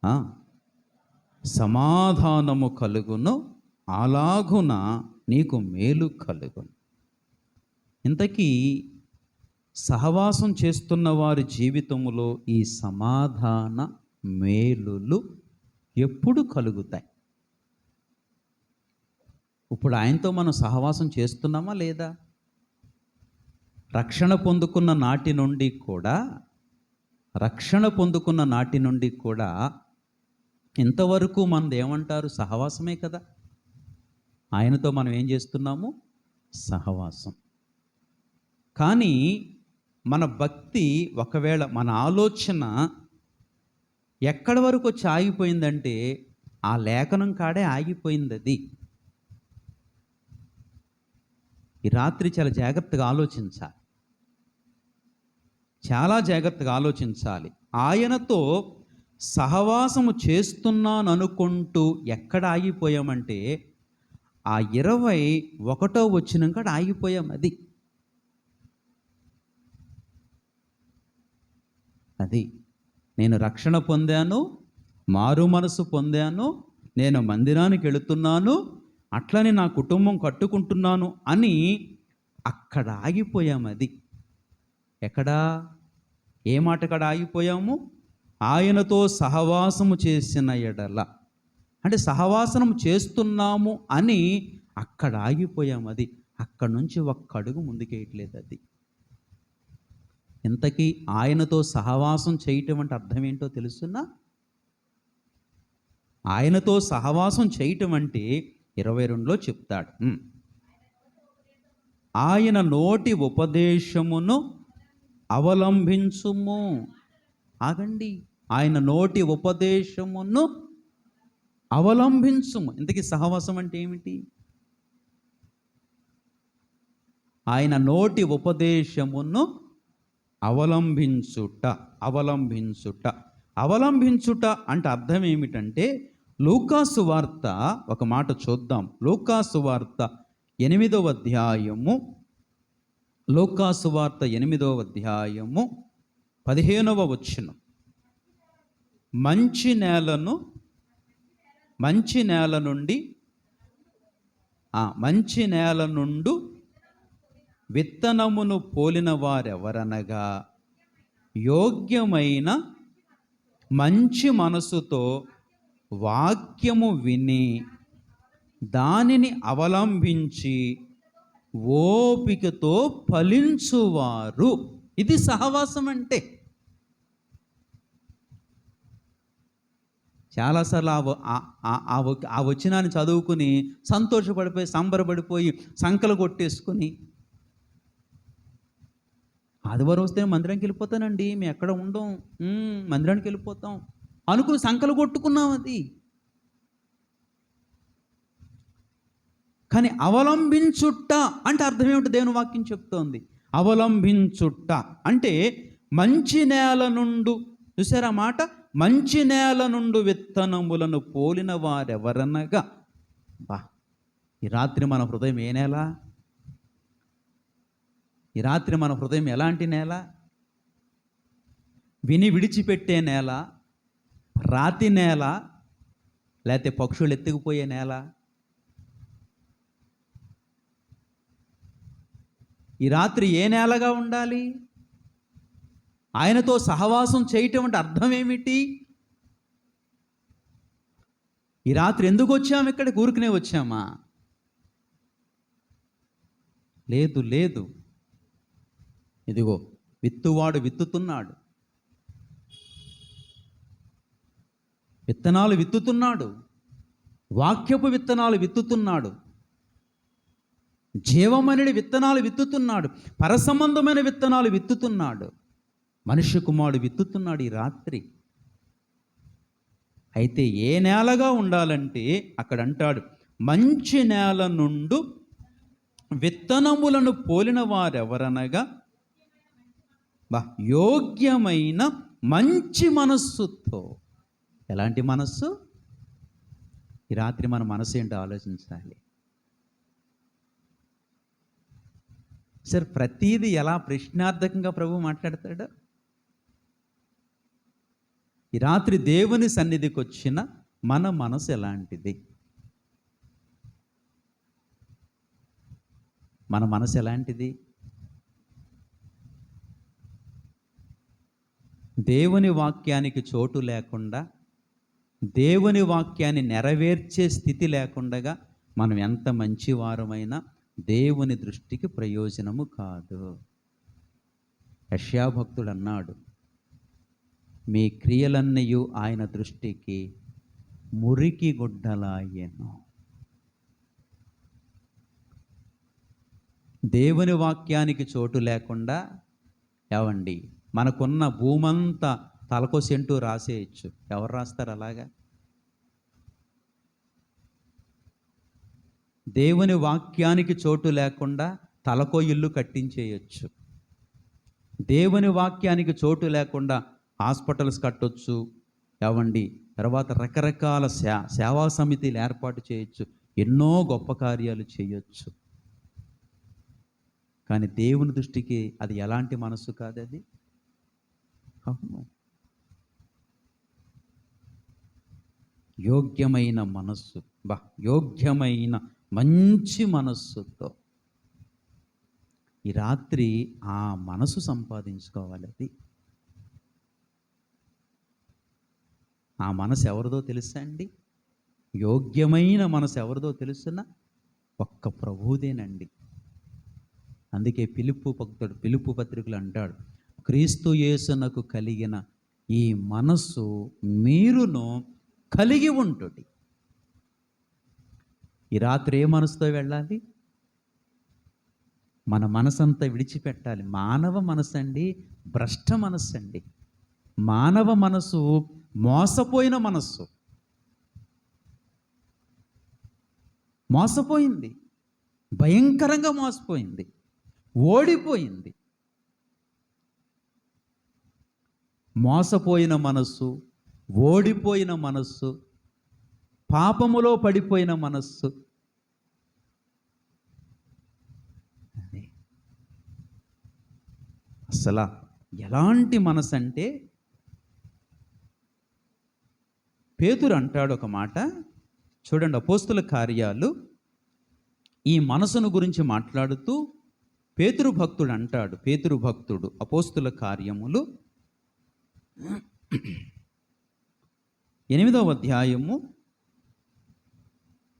ఆ, సమాధానము కలుగును, అలాగున నీకు మేలు కలుగును. ఇంతకీ సహవాసం చేస్తున్న వారి జీవితంలో ఈ సమాధాన మేలులు ఎప్పుడు కలుగుతాయి? ఇప్పుడు ఆయనతో మనం సహవాసం చేస్తున్నామా లేదా? రక్షణ పొందుకున్న నాటి నుండి కూడా ఇంతవరకు మనది ఏమంటారు? సహవాసమే కదా. ఆయనతో మనం ఏం చేస్తున్నాము? సహవాసం. కానీ మన భక్తి, ఒకవేళ మన ఆలోచన ఎక్కడి వరకు వచ్చి ఆగిపోయిందంటే ఆ లేఖనం కాడే ఆగిపోయింది. అది ఈ రాత్రి చాలా జాగ్రత్తగా ఆలోచించాలి, చాలా జాగ్రత్తగా ఆలోచించాలి. ఆయనతో సహవాసము చేస్తున్నాను అనుకుంటూ ఎక్కడ ఆగిపోయామంటే ఆ 21వ వచనం కాడ ఆగిపోయాం. అది నేను రక్షణ పొందాను, మారు మనసు పొందాను, నేను మందిరానికి వెళుతున్నాను, అట్లనే నా కుటుంబం కట్టుకుంటున్నాను అని అక్కడ ఆగిపోయాం. అది ఎక్కడా? ఏ మాట కాడ ఆగిపోయాము? ఆయనతో సహవాసము చేసిన ఎడల, అంటే సహవాసనం చేస్తున్నాము అని అక్కడ ఆగిపోయాం. అది అక్కడ నుంచి ఒక్క అడుగు ముందుకేయట్లేదు. అది ఇంతకీ ఆయనతో సహవాసం చేయటం అంటే అర్థం ఏంటో తెలుసునా? ఆయనతో సహవాసం చేయటం అంటే 22లో చెప్తాడు, ఆయన నోటి ఉపదేశమును అవలంబించుము. ఆగండి, ఆయన నోటి ఉపదేశమును అవలంబించుము. ఇంతకీ సహవాసం అంటే ఏమిటి? ఆయన నోటి ఉపదేశమును అవలంబించుట. అవలంబించుట అంటే అర్థం ఏమిటంటే, లూకాసు వార్త ఒక మాట చూద్దాం. లూకాసు వార్త 8వ అధ్యాయము, లూకాసు వార్త 8వ అధ్యాయము 15వ వచనం. మంచి నేల నుండి విత్తనమును పోలిన వారెవరనగా, యోగ్యమైన మంచి మనసుతో వాక్యము విని దానిని అవలంబించి ఓపికతో ఫలించువారు. ఇది సహవాసం అంటే. చాలాసార్లు ఆ వచనాన్ని చదువుకుని సంతోషపడిపోయి, సంబరపడిపోయి, సంకలు కొట్టేసుకుని, ఆదివారం వస్తే మందిరానికి వెళ్ళిపోతానండి, మేము ఎక్కడ ఉండం, మందిరానికి వెళ్ళిపోతాం అనుకుని సంకలు కొట్టుకున్నాం. అది కానీ అవలంబించుట అంటే అర్థం ఏమిటి? దేవుని వాక్యం చెప్తోంది. అవలంబించుట అంటే మంచి నేల నుండి, చూసారా మాట, మంచి నేల నుండి విత్తనములను పోలిన వారెవరనగా. ఈ రాత్రి మన హృదయం ఏ నేల? ఈ రాత్రి మన హృదయం ఎలాంటి నేల? విని విడిచిపెట్టే నేల, రాతి నేల, లేకపోతే పక్షులు ఎత్తుకుపోయే నేల? ఈ రాత్రి ఏ నేలగా ఉండాలి? ఆయనతో సహవాసం చేయటం అంటే అర్థం ఏమిటి? ఈ రాత్రి ఎందుకు వచ్చాము? ఇక్కడికి ఊరికనే వచ్చామా? లేదు. ఇదిగో విత్తువాడు విత్తుతున్నాడు, విత్తనాలు విత్తుతున్నాడు, వాక్యపు విత్తనాలు విత్తుతున్నాడు, జీవమనే విత్తనాలు విత్తుతున్నాడు, పరసంబంధమైన విత్తనాలు విత్తుతున్నాడు, మనుష్య కుమారుడు విత్తుతున్నాడు ఈ రాత్రి. అయితే ఏ నేలగా ఉండాలంటే అక్కడ అంటాడు, మంచి నేల నుండి విత్తనములను పోలిన వారెవరనగా, యోగ్యమైన మంచి మనస్సుతో. ఎలాంటి మనస్సు? ఈ రాత్రి మన మనసు ఏంటో ఆలోచించాలి. సార్, ప్రతీది ఎలా ప్రశ్నార్థకంగా ప్రభు మాట్లాడతాడు? ఈ రాత్రి దేవుని సన్నిధికి వచ్చిన మన మనసు ఎలాంటిది? మన మనసు ఎలాంటిది? దేవుని వాక్యానికి చోటు లేకుండా, దేవుని వాక్యాన్ని నెరవేర్చే స్థితి లేకుండా మనం ఎంత మంచివారమైనా దేవుని దృష్టికి ప్రయోజనము కాదు. యెషయా భక్తుడు అన్నాడు, మీ క్రియలన్నయు ఆయన దృష్టికి మురికి గుడ్డలాయెను. దేవుని వాక్యానికి చోటు లేకుండా ఏవండి మనకున్న భూమంతా తలకో సెంటు రాసేయచ్చు. ఎవరు రాస్తారు అలాగా? దేవుని వాక్యానికి చోటు లేకుండా తలకో ఇల్లు కట్టించేయచ్చు. దేవుని వాక్యానికి చోటు లేకుండా హాస్పిటల్స్ కట్టొచ్చు. ఏవండి తర్వాత రకరకాల సేవా సమితిలు ఏర్పాటు చేయొచ్చు. ఎన్నో గొప్ప కార్యాలు చేయొచ్చు. కానీ దేవుని దృష్టికి అది ఎలాంటి మనసు కాదు అది. అవును, యోగ్యమైన మనస్సు, యోగ్యమైన మంచి మనస్సుతో ఈ రాత్రి ఆ మనసు సంపాదించుకోవాలి. అది ఆ మనసు ఎవరిదో తెలుసా అండి? యోగ్యమైన మనసు ఎవరిదో తెలుసునా? ఒక్క ప్రభువుదేనండి. అందుకే పిలుపు పత్రికలు అంటాడు, క్రీస్తు యేసునకు కలిగిన ఈ మనస్సు మీరును కలిగి ఉంటుంది. ఈ రాత్రి ఏ మనసుతో వెళ్ళాలి? మన మనసంతా విడిచిపెట్టాలి. మానవ మనసు అండి భ్రష్ట మనస్సు అండి. మానవ మనసు మోసపోయిన మనస్సు. మోసపోయింది, భయంకరంగా మోసపోయింది, ఓడిపోయింది. మోసపోయిన మనస్సు, ఓడిపోయిన మనస్సు, పాపములో పడిపోయిన మనస్సు. అసలు ఎలాంటి మనసు అంటే, పేతురు అంటాడు ఒక మాట చూడండి, అపోస్తుల కార్యాలు ఈ మనసును గురించి మాట్లాడుతూ పేతురు భక్తుడు అంటాడు. పేతురు భక్తుడు అపోస్తుల కార్యములు 8వ అధ్యాయము,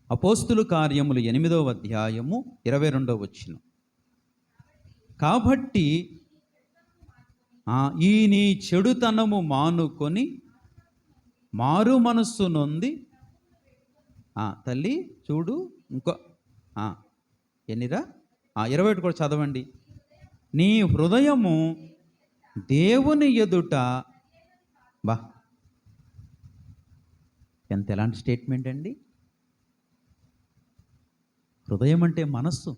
అపోస్తుల కార్యములు 8వ అధ్యాయము 22వ వచనం. కాబట్టి ఈ నీ చెడుతనము మానుకొని మారు మనస్సు నొంది, తల్లి చూడు ఇంకో ఎన్నిరా 21 కూడా చదవండి. నీ హృదయము దేవుని ఎదుట ఎంత ఎలాంటి స్టేట్మెంట్ అండి. హృదయం అంటే మనస్సు.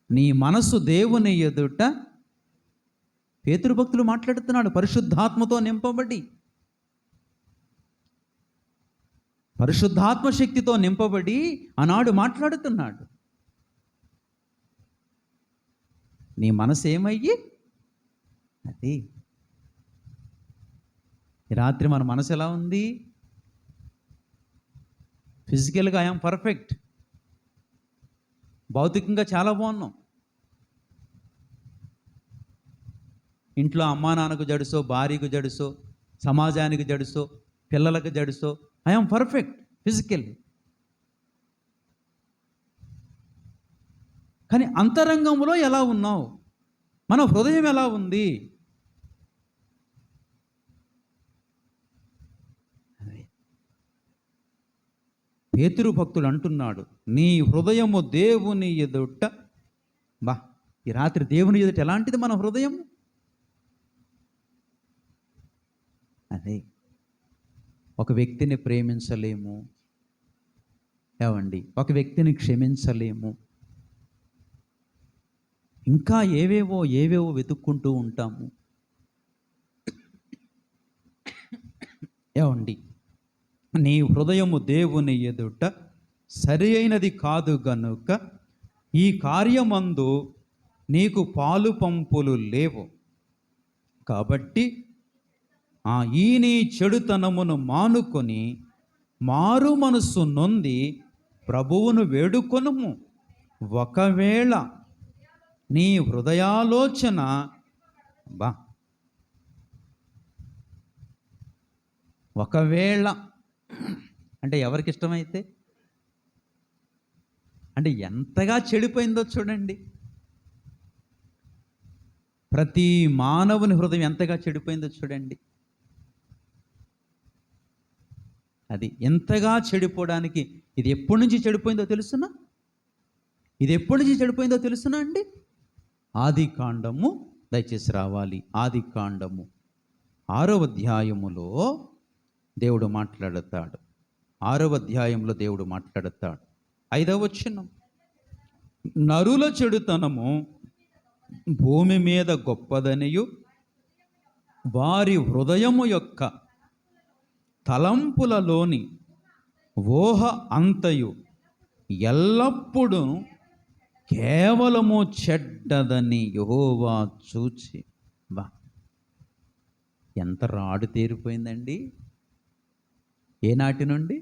నీ మనస్సు దేవుని ఎదుట, పేతురు భక్తులు మాట్లాడుతున్నాడు, పరిశుద్ధాత్మతో నింపబడి, పరిశుద్ధాత్మ శక్తితో నింపబడి ఆనాడు మాట్లాడుతున్నాడు. నీ మనసు ఏమయ్యి అది. రాత్రి మన మనసు ఎలా ఉంది? ఫిజికల్గా ఐఎమ్ పర్ఫెక్ట్, భౌతికంగా చాలా బాగున్నాం, ఇంట్లో అమ్మా నాన్నకు జడుసో, భార్యకు జడుసో, సమాజానికి జడుసో, పిల్లలకు జడుసో, ఐఎమ్ పర్ఫెక్ట్ ఫిజికల్లీ. కానీ అంతరంగంలో ఎలా ఉన్నావు? మన హృదయం ఎలా ఉంది? పేతురు భక్తుడు అంటున్నాడు, నీ హృదయము దేవుని ఎదుట. ఈ రాత్రి దేవుని ఎదుట ఎలాంటిది మన హృదయం? అదే, ఒక వ్యక్తిని ప్రేమించలేము ఏవండి, ఒక వ్యక్తిని క్షమించలేము, ఇంకా ఏవేవో వెతుక్కుంటూ ఉంటాము ఏవండి. నీ హృదయము దేవుని ఎదుట సరి అయినది కాదు గనుక ఈ కార్యమందు నీకు పాలు పంపులు లేవు. కాబట్టి ఈ నీ చెడుతనమును మానుకొని మారు మనస్సు నొంది ప్రభువును వేడుకొనుము. ఒకవేళ నీ హృదయాలోచన ఒకవేళ అంటే ఎవరికి ఇష్టమైతే, అంటే ఎంతగా చెడిపోయిందో చూడండి. ప్రతి మానవుని హృదయం ఎంతగా చెడిపోయిందో చూడండి. అది ఎంతగా చెడిపోవడానికి ఇది ఎప్పటి నుంచి చెడిపోయిందో తెలుసునా? ఇది ఎప్పటి నుంచి చెడిపోయిందో తెలుసునా అండి? ఆదికాండము, దయచేసి రావాలి, ఆదికాండము 6వ అధ్యాయములో దేవుడు మాట్లాడతాడు. 6వ అధ్యాయంలో దేవుడు మాట్లాడతాడు. 5వ వచనం, నరుల చెడుతనము భూమి మీద గొప్పదనియు వారి హృదయము యొక్క తలంపులలోని ఊహ అంతయు ఎల్లప్పుడూ కేవలము చెడ్డదని యెహోవా చూచి. ఎంత రాడు తేరిపోయిందండి. ఏనాటి నుండి?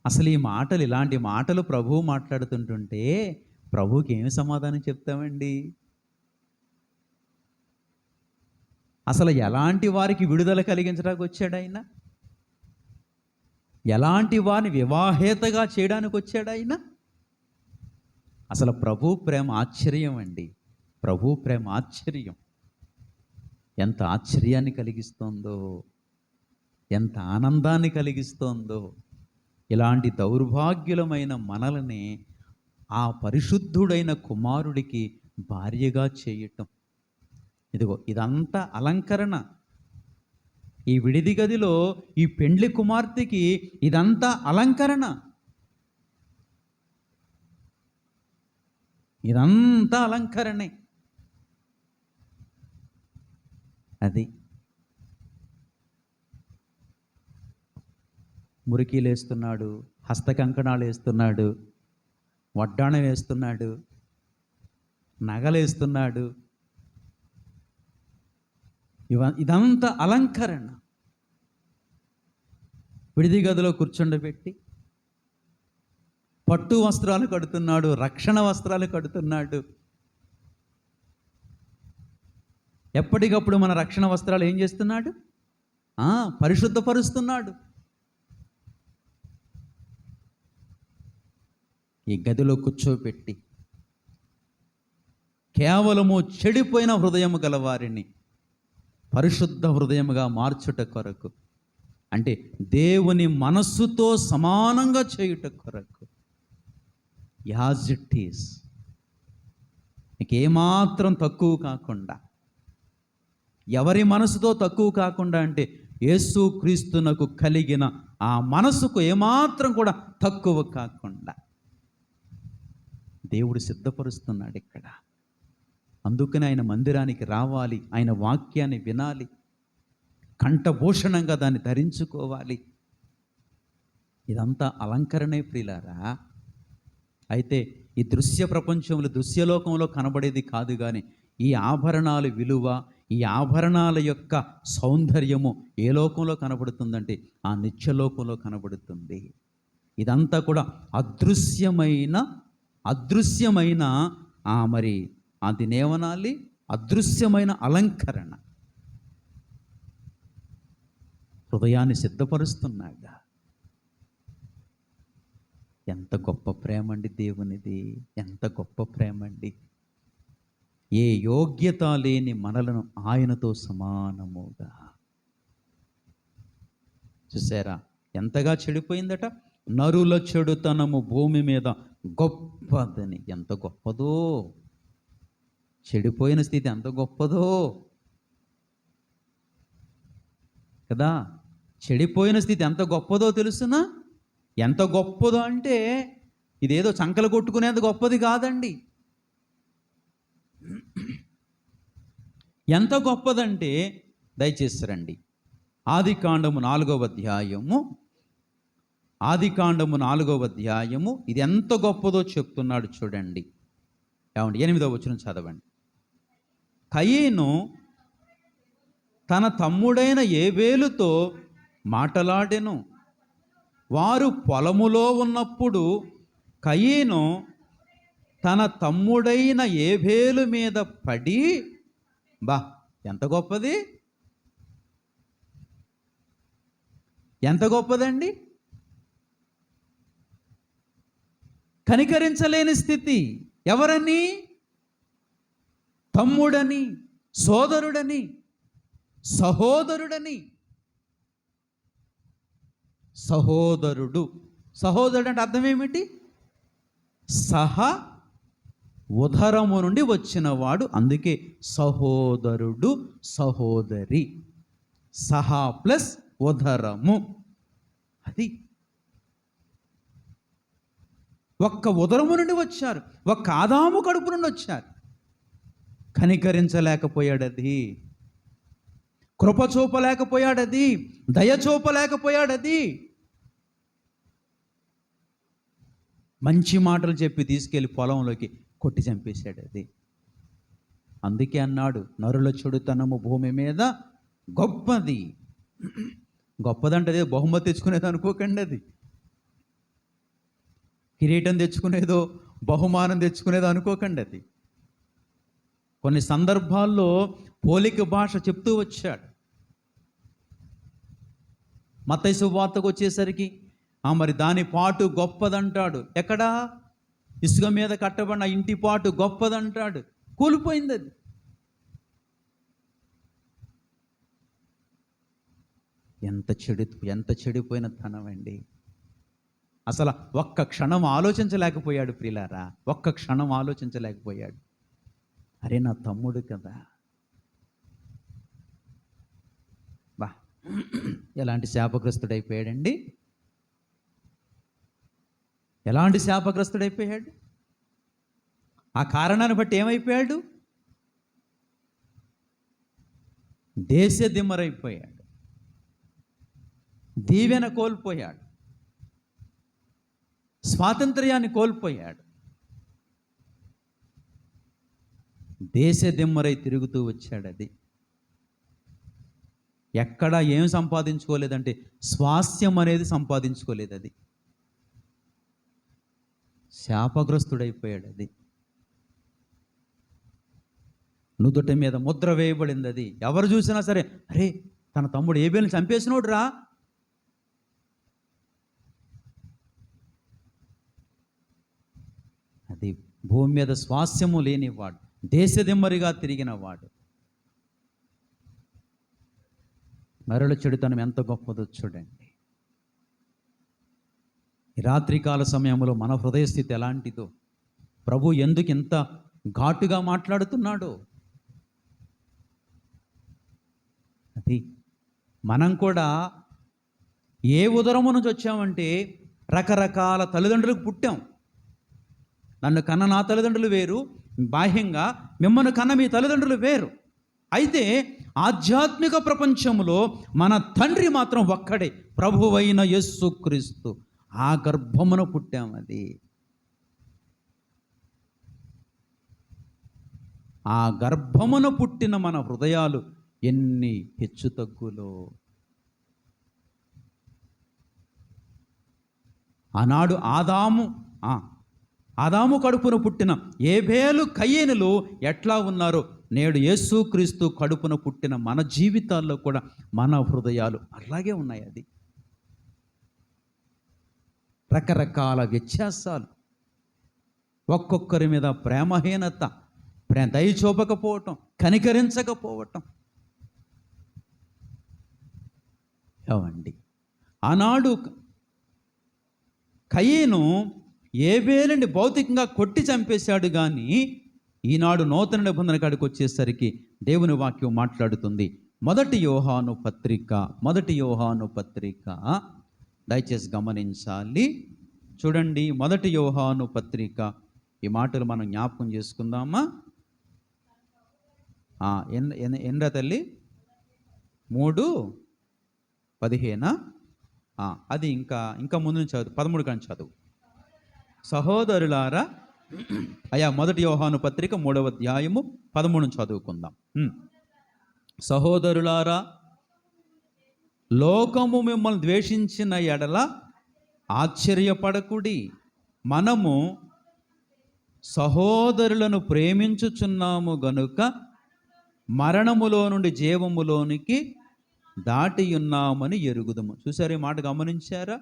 అసలు ఈ మాటలు, ఇలాంటి మాటలు ప్రభువు మాట్లాడుతుంటుంటే ప్రభువుకి ఏమి సమాధానం చెప్తామండి? అసలు ఎలాంటి వారికి విడుదల కలిగించడానికి వచ్చాడు ఆయన? ఎలాంటి వారిని వివాహేతగా చేయడానికి వచ్చాడు ఆయన? అసలు ప్రభు ప్రేమ ఆశ్చర్యం అండి. ప్రభు ప్రేమ ఆశ్చర్యం. ఎంత ఆశ్చర్యాన్ని కలిగిస్తోందో, ఎంత ఆనందాన్ని కలిగిస్తోందో. ఇలాంటి దౌర్భాగ్యులమైన మనల్ని ఆ పరిశుద్ధుడైన కుమారుడికి భార్యగా చేయటం. ఇదిగో ఇదంతా అలంకరణ. ఈ విడిది గదిలో ఈ పెండ్లి కుమార్తెకి ఇదంతా అలంకరణ. ఇదంతా అలంకరణే. అది మురికీలు వేస్తున్నాడు, హస్తకంకణాలు వేస్తున్నాడు, వడ్డాణం వేస్తున్నాడు, నగలేస్తున్నాడు. ఇదంతా అలంకరణ. విడిది గదిలో కూర్చుండబెట్టి పట్టు వస్త్రాలు కడుతున్నాడు, రక్షణ వస్త్రాలు కడుతున్నాడు. ఎప్పటికప్పుడు మన రక్షణ వస్త్రాలు ఏం చేస్తున్నాడు? పరిశుద్ధపరుస్తున్నాడు. ఈ గదిలో కూర్చోబెట్టి కేవలము చెడిపోయిన హృదయము గలవారిని పరిశుద్ధ హృదయముగా మార్చుట కొరకు, అంటే దేవుని మనస్సుతో సమానంగా చేయుట కొరకు, యాజ్ ఇట్ ఈస్, నీకేమాత్రం తక్కువ కాకుండా, ఎవరి మనసుతో తక్కువ కాకుండా అంటే యేసుక్రీస్తునకు కలిగిన ఆ మనసుకు ఏమాత్రం కూడా తక్కువ కాకుండా దేవుడు సిద్ధపరుస్తున్నాడు ఇక్కడ. అందుకని ఆయన మందిరానికి రావాలి, ఆయన వాక్యాన్ని వినాలి, కంఠభూషణంగా దాన్ని ధరించుకోవాలి. ఇదంతా అలంకరణే ప్రియులారా. అయితే ఈ దృశ్య ప్రపంచంలో, దృశ్యలోకంలో కనబడేది కాదు, కానీ ఈ ఆభరణాల విలువ, ఈ ఆభరణాల యొక్క సౌందర్యము ఏ లోకంలో కనబడుతుందంటే ఆ నిత్యలోకంలో కనబడుతుంది. ఇదంతా కూడా అదృశ్యమైన మరి అదినేవనాలి, అదృశ్యమైన అలంకరణ. హృదయాన్ని సిద్ధపరుస్తున్నాగా. ఎంత గొప్ప ప్రేమ అండి దేవునిది, ఎంత గొప్ప ప్రేమ అండి. ఏ యోగ్యత లేని మనలను ఆయనతో సమానముగా చూసారా? ఎంతగా చెడిపోయిందట. నరుల చెడుతనము భూమి మీద గొప్పదని. ఎంత గొప్పదో! చెడిపోయిన స్థితి ఎంత గొప్పదో కదా. చెడిపోయిన స్థితి ఎంత గొప్పదో తెలుసునా? ఎంత గొప్పదో అంటే ఇదేదో చంకలు కొట్టుకునేంత గొప్పది కాదండి. ఎంత గొప్పదంటే దయచేసి రండి, ఆదికాండము 4వ అధ్యాయము ఇది ఎంత గొప్పదో చెప్తున్నాడు చూడండి. ఏమండి, 8వ వచనం చదవండి. కయీను తన తమ్ముడైన ఏబేలుతో మాటలాడెను. వారు పొలములో ఉన్నప్పుడు కయీను తన తమ్ముడైన ఏబేలు మీద పడి, బా ఎంత గొప్పది, ఎంత గొప్పదండి. కనికరించలేని స్థితి. ఎవరని? తమ్ముడని, సోదరుడని, సహోదరుడని. సహోదరుడు, సహోదరుడు అంటే అర్థం ఏమిటి? సహ ఉదరము నుండి వచ్చినవాడు. అందుకే సహోదరుడు, సహోదరి. సహా ప్లస్ ఉదరము. అది ఒక్క ఉదరము నుండి వచ్చారు, ఒక్క ఆదాము కడుపు నుండి వచ్చారు. కనికరించలేకపోయాడది, కృప చూపలేకపోయాడది, దయ చూపలేకపోయాడది. మంచి మాటలు చెప్పి తీసుకెళ్ళి పొలంలోకి కొట్టి చంపేశాడు అది. అందుకే అన్నాడు, నరుల చెడుతనము భూమి మీద గొప్పది. గొప్పదంటే బహుమతి తెచ్చుకునేది అనుకోకండి. అది కిరీటం తెచ్చుకునేదో, బహుమానం తెచ్చుకునేదో అనుకోకండి. అది కొన్ని సందర్భాల్లో పోలిక భాష చెప్తూ వచ్చాడు. మత్తయి సువార్తకు వచ్చేసరికి మరి దాని పాటు గొప్పదంటాడు. ఎక్కడా? ఇసుక మీద కట్టబడిన ఇంటి పాటు గొప్పదంటాడు. కూలిపోయింది అది. ఎంత చెడిపోయిన ధనం అండి. అసలు ఒక్క క్షణం ఆలోచించలేకపోయాడు ప్రియులారా, ఒక్క క్షణం ఆలోచించలేకపోయాడు. అరే నా తమ్ముడు కదా, బా ఎలాంటి శాపగ్రస్తుడైపోయాడండి, ఎలాంటి శాపగ్రస్తుడైపోయాడు. ఆ కారణాన్ని బట్టి ఏమైపోయాడు? దేశ దిమ్మరైపోయాడు, దీవెన కోల్పోయాడు, స్వాతంత్ర్యాన్ని కోల్పోయాడు, దేశ దిమ్మరై తిరుగుతూ వచ్చాడు. అది ఎక్కడ ఏం సంపాదించుకోలేదంటే స్వాస్థ్యం అనేది సంపాదించుకోలేదు. అది శాపగ్రస్తుడైపోయాడు. అది నుదుట మీద ముద్ర వేయబడింది. అది ఎవరు చూసినా సరే, అరే తన తమ్ముడు ఏబేలుని చంపేసినోడు రా. అది భూమి మీద స్వాస్థ్యము లేనివాడు, దేశదిమ్మరిగా తిరిగినవాడు. నరుల చెడుతనం ఎంత గొప్పదో చూడండి. ఈ రాత్రికాల సమయంలో మన హృదయ స్థితి ఎలాంటిదో, ప్రభు ఎందుకు ఇంత ఘాటుగా మాట్లాడుతున్నాడో. అది మనం కూడా ఏ ఉదరము నుంచి వచ్చామంటే రకరకాల తల్లిదండ్రులకు పుట్టాం. నన్ను కన్న నా తల్లిదండ్రులు వేరు, బాహ్యంగా మిమ్మల్ని కన్న మీ తల్లిదండ్రులు వేరు. అయితే ఆధ్యాత్మిక ప్రపంచంలో మన తండ్రి మాత్రం ఒక్కడే, ప్రభువైన యేసుక్రీస్తు. ఆ గర్భమున పుట్టాం. అది ఆ గర్భమున పుట్టిన మన హృదయాలు ఎన్ని హెచ్చు తగ్గులో. ఆనాడు ఆదాము కడుపున పుట్టిన ఏబేలు, కయీనులు ఎట్లా ఉన్నారో, నేడు యేసుక్రీస్తు కడుపున పుట్టిన మన జీవితాల్లో కూడా మన హృదయాలు అలాగే ఉన్నాయి. అది రకరకాల వ్యత్యాసాలు, ఒక్కొక్కరి మీద ప్రేమహీనత, దయ చూపకపోవటం, కనికరించకపోవటం. ఏమండి, ఆనాడు కయీను ఏబేలుని భౌతికంగా కొట్టి చంపేశాడు, కానీ ఈనాడు నూతన నిబంధన కాడికి వచ్చేసరికి దేవుని వాక్యం మాట్లాడుతుంది. మొదటి యోహాను పత్రిక దయచేసి గమనించాలి, చూడండి. మొదటి యోహాను పత్రిక, ఈ మాటలు మనం జ్ఞాపకం చేసుకుందామా? ఎండ్రా తల్లి 3:15. అది ఇంకా ముందు నుంచి చదువు, 13 కానీ చదువు. సహోదరులారా, మొదటి యోహాను పత్రిక 3వ అధ్యాయము 13 చదువుకుందాం. సహోదరులారా, లోకము మిమ్మల్ని ద్వేషించిన ఎడల ఆశ్చర్యపడకుడి. మనము సహోదరులను ప్రేమించుచున్నాము గనుక మరణములో నుండి జీవములోనికి దాటి ఉన్నామని ఎరుగుదము. చూసారు, ఈ మాట గమనించారా?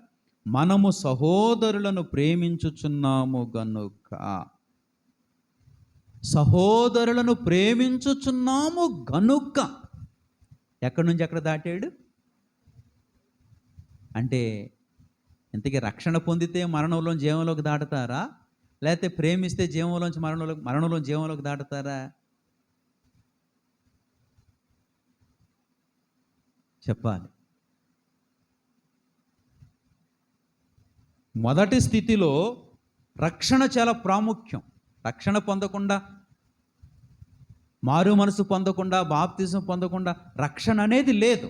మనము సహోదరులను ప్రేమించుచున్నాము గనుక. సహోదరులను ప్రేమించుచున్నాము గనుక. ఎక్కడి నుంచి ఎక్కడ దాటాడు అంటే, ఇంతకీ రక్షణ పొందితే మరణంలో జీవంలోకి దాటుతారా, లేకపోతే ప్రేమిస్తే జీవంలోంచి మరణంలో జీవంలోకి దాటుతారా? చెప్పాలి. మొదటి స్థితిలో రక్షణ చాలా ప్రాముఖ్యం. రక్షణ పొందకుండా, మారు మనసు పొందకుండా, బాప్తిజం పొందకుండా రక్షణ అనేది లేదు.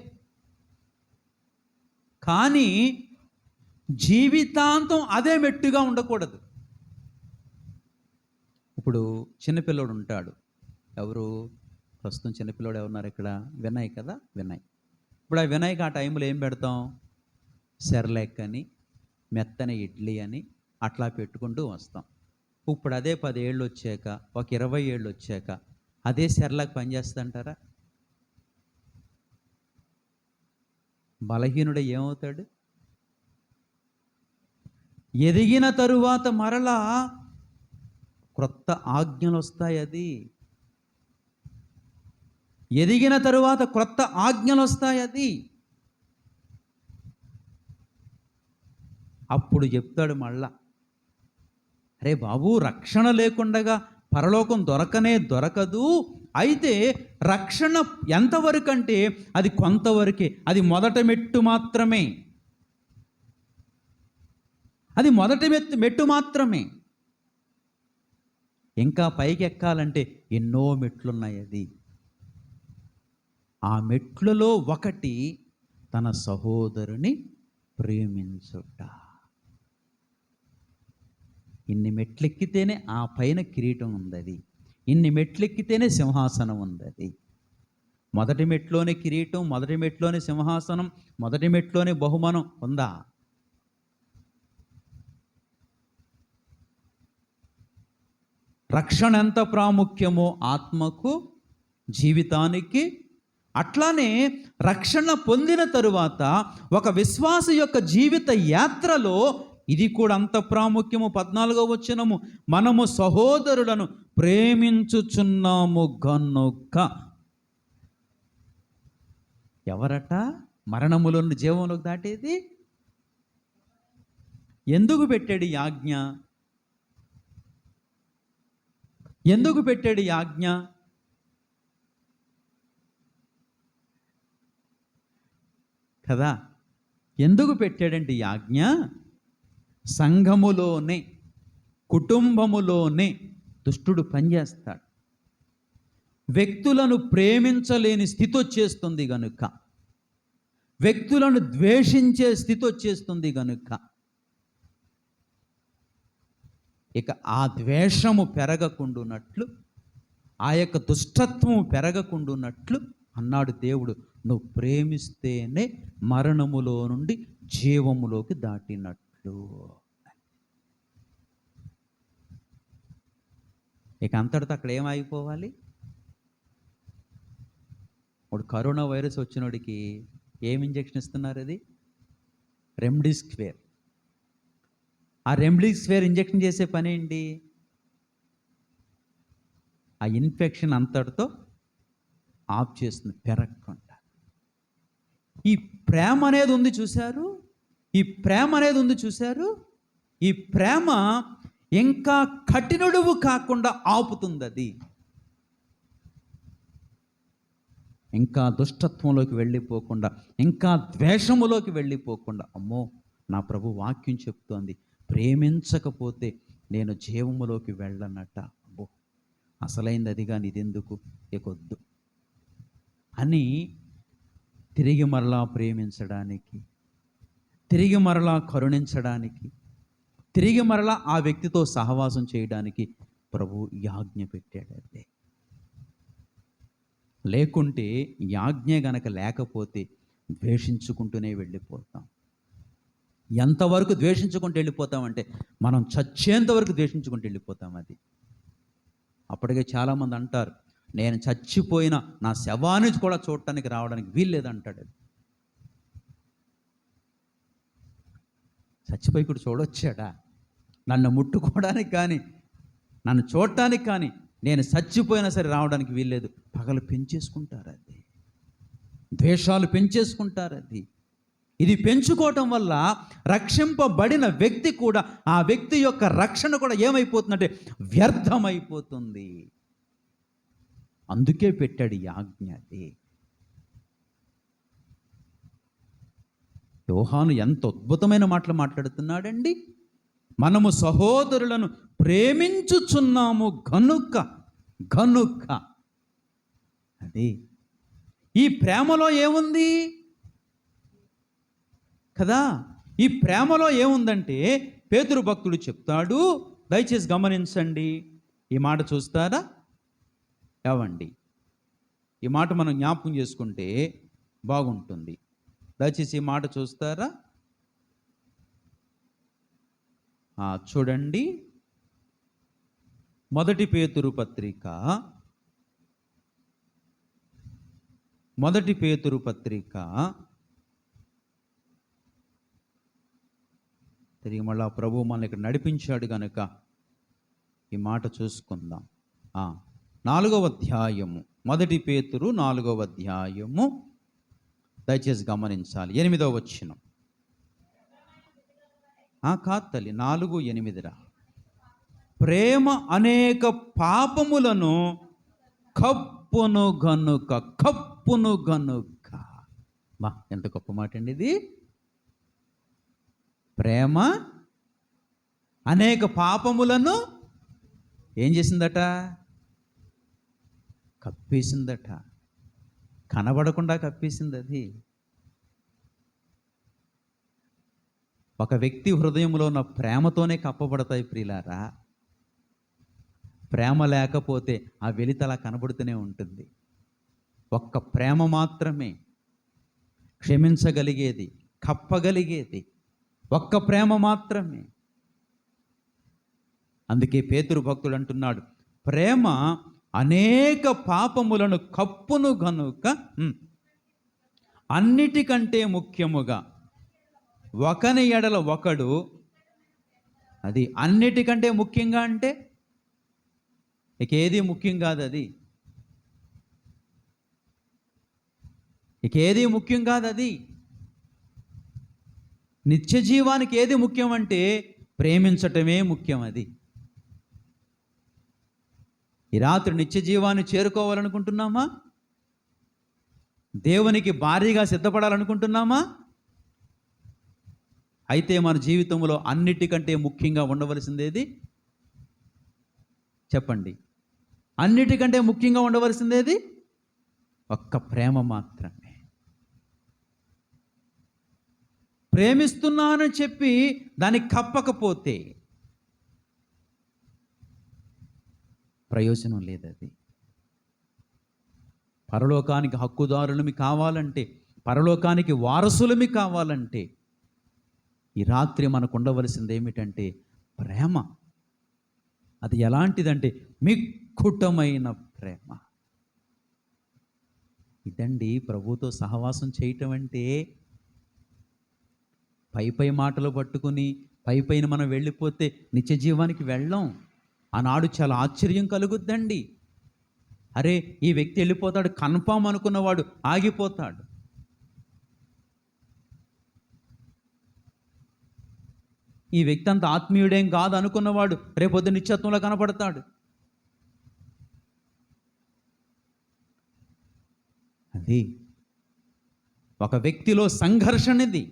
కానీ జీవితాంతం అదే మెట్టుగా ఉండకూడదు. ఇప్పుడు చిన్నపిల్లోడు ఉంటాడు. ఎవరు ప్రస్తుతం చిన్నపిల్లోడు ఎవరున్నారు ఇక్కడ? వినయ్ కదా, వినయ్. ఇప్పుడు ఆ వినయ్కి ఆ టైంలో ఏం పెడతాం? సెర్లాక్ అని, మెత్తని ఇడ్లీ అని అట్లా పెట్టుకుంటూ వస్తాం. ఇప్పుడు అదే 10 ఏళ్ళు వచ్చాక, ఒక 20 ఏళ్ళు వచ్చాక అదే సెర్లాక్ పనిచేస్తుంటారా? బలహీనుడు ఏమవుతాడు? ఎదిగిన తరువాత మరలా క్రొత్త ఆజ్ఞలు వస్తాయి. అది ఎదిగిన తరువాత క్రొత్త ఆజ్ఞలు వస్తాయి. అది అప్పుడు చెప్తాడు మళ్ళా, అరే బాబు, రక్షణ లేకుండగా పరలోకం దొరకనే దొరకదు. అయితే రక్షణ ఎంతవరకు అంటే అది కొంతవరకే. అది మొదటి మెట్టు మాత్రమే. అది మొదటి మెట్టు మాత్రమే. ఇంకా పైకి ఎక్కాలంటే ఎన్నో మెట్లున్నాయి. అది ఆ మెట్లలో ఒకటి తన సహోదరుని ప్రేమించుట. ఇన్ని మెట్లెక్కితేనే ఆ పైన కిరీటం ఉంది. ఇన్ని మెట్లెక్కితేనే సింహాసనం ఉంది. మొదటి మెట్లోనే కిరీటం, మొదటి మెట్లోనే సింహాసనం, మొదటి మెట్లోనే బహుమానం ఉందా? రక్షణ ఎంత ప్రాముఖ్యమో ఆత్మకు, జీవితానికి, అట్లానే రక్షణ పొందిన తరువాత ఒక విశ్వాస యొక్క జీవిత యాత్రలో ఇది కూడా అంత ప్రాముఖ్యము. 14వ వచనము, మనము సహోదరులను ప్రేమించుచున్నాము గనుక. ఎవరట మరణములో నుండి జీవంలోకి దాటేది? ఎందుకు పెట్టాడు ఈ ఆజ్ఞ? ఎందుకు పెట్టాడు ఈ ఆజ్ఞ? కదా, ఎందుకు పెట్టాడంటే ఈ ఆజ్ఞ, సంఘములోనే, కుటుంబములోనే దుష్టుడు పనిచేస్తాడు. వ్యక్తులను ప్రేమించలేని స్థితి వచ్చేస్తుంది గనుక, వ్యక్తులను ద్వేషించే స్థితి వచ్చేస్తుంది గనుక, ఇక ఆ ద్వేషము పెరగకుండునట్లు, ఆ యొక్క దుష్టత్వము పెరగకుండునట్లు అన్నాడు దేవుడు, నువ్వు ప్రేమిస్తేనే మరణములో నుండి జీవములోకి దాటినట్లు. ఇక అంతటితో అక్కడ ఏమైపోవాలి? ఇప్పుడు కరోనా వైరస్ వచ్చినోడికి ఏం ఇంజెక్షన్ ఇస్తున్నారు? అది రెమ్డెసివిర్. ఆ రెమ్డెసివిర్ ఇంజెక్షన్ చేసే పని ఏంటి? ఆ ఇన్ఫెక్షన్ అంతటితో ఆఫ్ చేస్తుంది, పెరగకుండా. ఈ ప్రేమ అనేది ఉంది చూశారు, ఈ ప్రేమ అనేది ఉంది చూశారు, ఈ ప్రేమ ఇంకా కఠినుడువు కాకుండా ఆపుతుంది. అది ఇంకా దుష్టత్వంలోకి వెళ్ళిపోకుండా, ఇంకా ద్వేషములోకి వెళ్ళిపోకుండా. అమ్మో, నా ప్రభు వాక్యం చెప్తోంది, ప్రేమించకపోతే నేను జీవములోకి వెళ్ళనట. అబ్బో, అసలైంది అది, కానీ ఇదెందుకు, ఇకొద్దు అని తిరిగి మరలా ప్రేమించడానికి, తిరిగి మరలా కరుణించడానికి, తిరిగి మరలా ఆ వ్యక్తితో సహవాసం చేయడానికి ప్రభు యాజ్ఞ పెట్టాడు. అదే లేకుంటే ఈ ఆజ్ఞ గనక లేకపోతే ద్వేషించుకుంటూనే వెళ్ళిపోతాం. ఎంతవరకు ద్వేషించుకుంటూ వెళ్ళిపోతామంటే మనం చచ్చేంత వరకు ద్వేషించుకుంటూ వెళ్ళిపోతాం. అది అప్పటికే చాలామంది అంటారు, నేను చచ్చిపోయిన నా శవాన్ని కూడా చూడటానికి రావడానికి వీల్లేదంటాడు. అది చచ్చిపోయి కూడా చూడొచ్చాడా? నన్ను ముట్టుకోవడానికి కానీ నన్ను చూడటానికి కానీ నేను చచ్చిపోయినా సరే రావడానికి వీల్లేదు. పగలు పెంచేసుకుంటారు, అది ద్వేషాలు పెంచేసుకుంటారు. అది ఇది పెంచుకోవటం వల్ల రక్షింపబడిన వ్యక్తి కూడా, ఆ వ్యక్తి యొక్క రక్షణ కూడా ఏమైపోతుందంటే వ్యర్థమైపోతుంది. అందుకే పెట్టాడు ఈ ఆజ్ఞ. అది యోహాను ఎంత అద్భుతమైన మాటలు మాట్లాడుతున్నాడండి. మనము సహోదరులను ప్రేమించుచున్నాము గనుక అది ఈ ప్రేమలో ఏముంది కదా? ఈ ప్రేమలో ఏముందంటే పేతురు భక్తుడు చెప్తాడు, దయచేసి గమనించండి. ఈ మాట చూస్తారా? ఏవండి, ఈ మాట మనం జ్ఞాపకం చేసుకుంటే బాగుంటుంది. దయచేసి ఈ మాట చూస్తారా? చూడండి, మొదటి పేతురు పత్రిక తిరిగి మళ్ళా ప్రభు మనల్ని ఇక్కడ నడిపించాడు కనుక ఈ మాట చూసుకుందాం. 4వ అధ్యాయము, మొదటి పేతురు 4వ అధ్యాయము, దయచేసి గమనించాలి. 8వ వచనం. కాదు తల్లి, 4:8. ప్రేమ అనేక పాపములను కప్పును గనుక. ఎంత గొప్ప మాట అండి ఇది. ప్రేమ అనేక పాపములను ఏం చేసిందట? కప్పేసిందట. కనబడకుండా కప్పేసింది. అది ఒక వ్యక్తి హృదయంలో ఉన్న ప్రేమతోనే కప్పబడతాయి ప్రియులారా. ప్రేమ లేకపోతే ఆ వెలితి అలా కనబడుతూనే ఉంటుంది. ఒక్క ప్రేమ మాత్రమే క్షమించగలిగేది, కప్పగలిగేది. ఒక్క ప్రేమ మాత్రమే. అందుకే పేతురు భక్తుడు అంటున్నాడు, ప్రేమ అనేక పాపములను కప్పును గనుక అన్నిటికంటే ముఖ్యముగా ఒకని ఎడల ఒకడు. అది అన్నిటికంటే ముఖ్యంగా అంటే ఇక ఏది ముఖ్యం కాదు. అది ఇక ఏది ముఖ్యం కాదు. అది నిత్య జీవానికి ఏది ముఖ్యం అంటే ప్రేమించటమే ముఖ్యం. అది ఈ రాత్రి నిత్య జీవాన్ని చేరుకోవాలనుకుంటున్నామా? దేవునికి భారీగా సిద్ధపడాలనుకుంటున్నామా? అయితే మన జీవితంలో అన్నిటికంటే ముఖ్యంగా ఉండవలసిందేది చెప్పండి. అన్నిటికంటే ముఖ్యంగా ఉండవలసిందేది ఒక్క ప్రేమ మాత్రమే. ప్రేమిస్తున్నానని చెప్పి దానికి కప్పకపోతే ప్రయోజనం లేదు. అది పరలోకానికి హక్కుదారులమి కావాలంటే, పరలోకానికి వారసులమి కావాలంటే ఈ రాత్రి మనకు ఉండవలసింది ఏమిటంటే ప్రేమ. అది ఎలాంటిదంటే మిక్కుటమైన ప్రేమ. ఇదండి ప్రభుతో సహవాసం చేయటం అంటే. పై మాటలు పట్టుకుని పైన మనం వెళ్ళిపోతే నిత్య జీవానికి వెళ్ళం. ఆనాడు చాలా ఆశ్చర్యం కలుగుద్దండి. అరే, ఈ వ్యక్తి వెళ్ళిపోతాడు కన్ఫామ్ అనుకున్నవాడు ఆగిపోతాడు. ఈ వ్యక్తి అంత ఆత్మీయుడేం కాదు అనుకున్నవాడు రేపొద్దు నిత్యత్వంలో కనపడతాడు. అది ఒక వ్యక్తిలో సంఘర్షణది.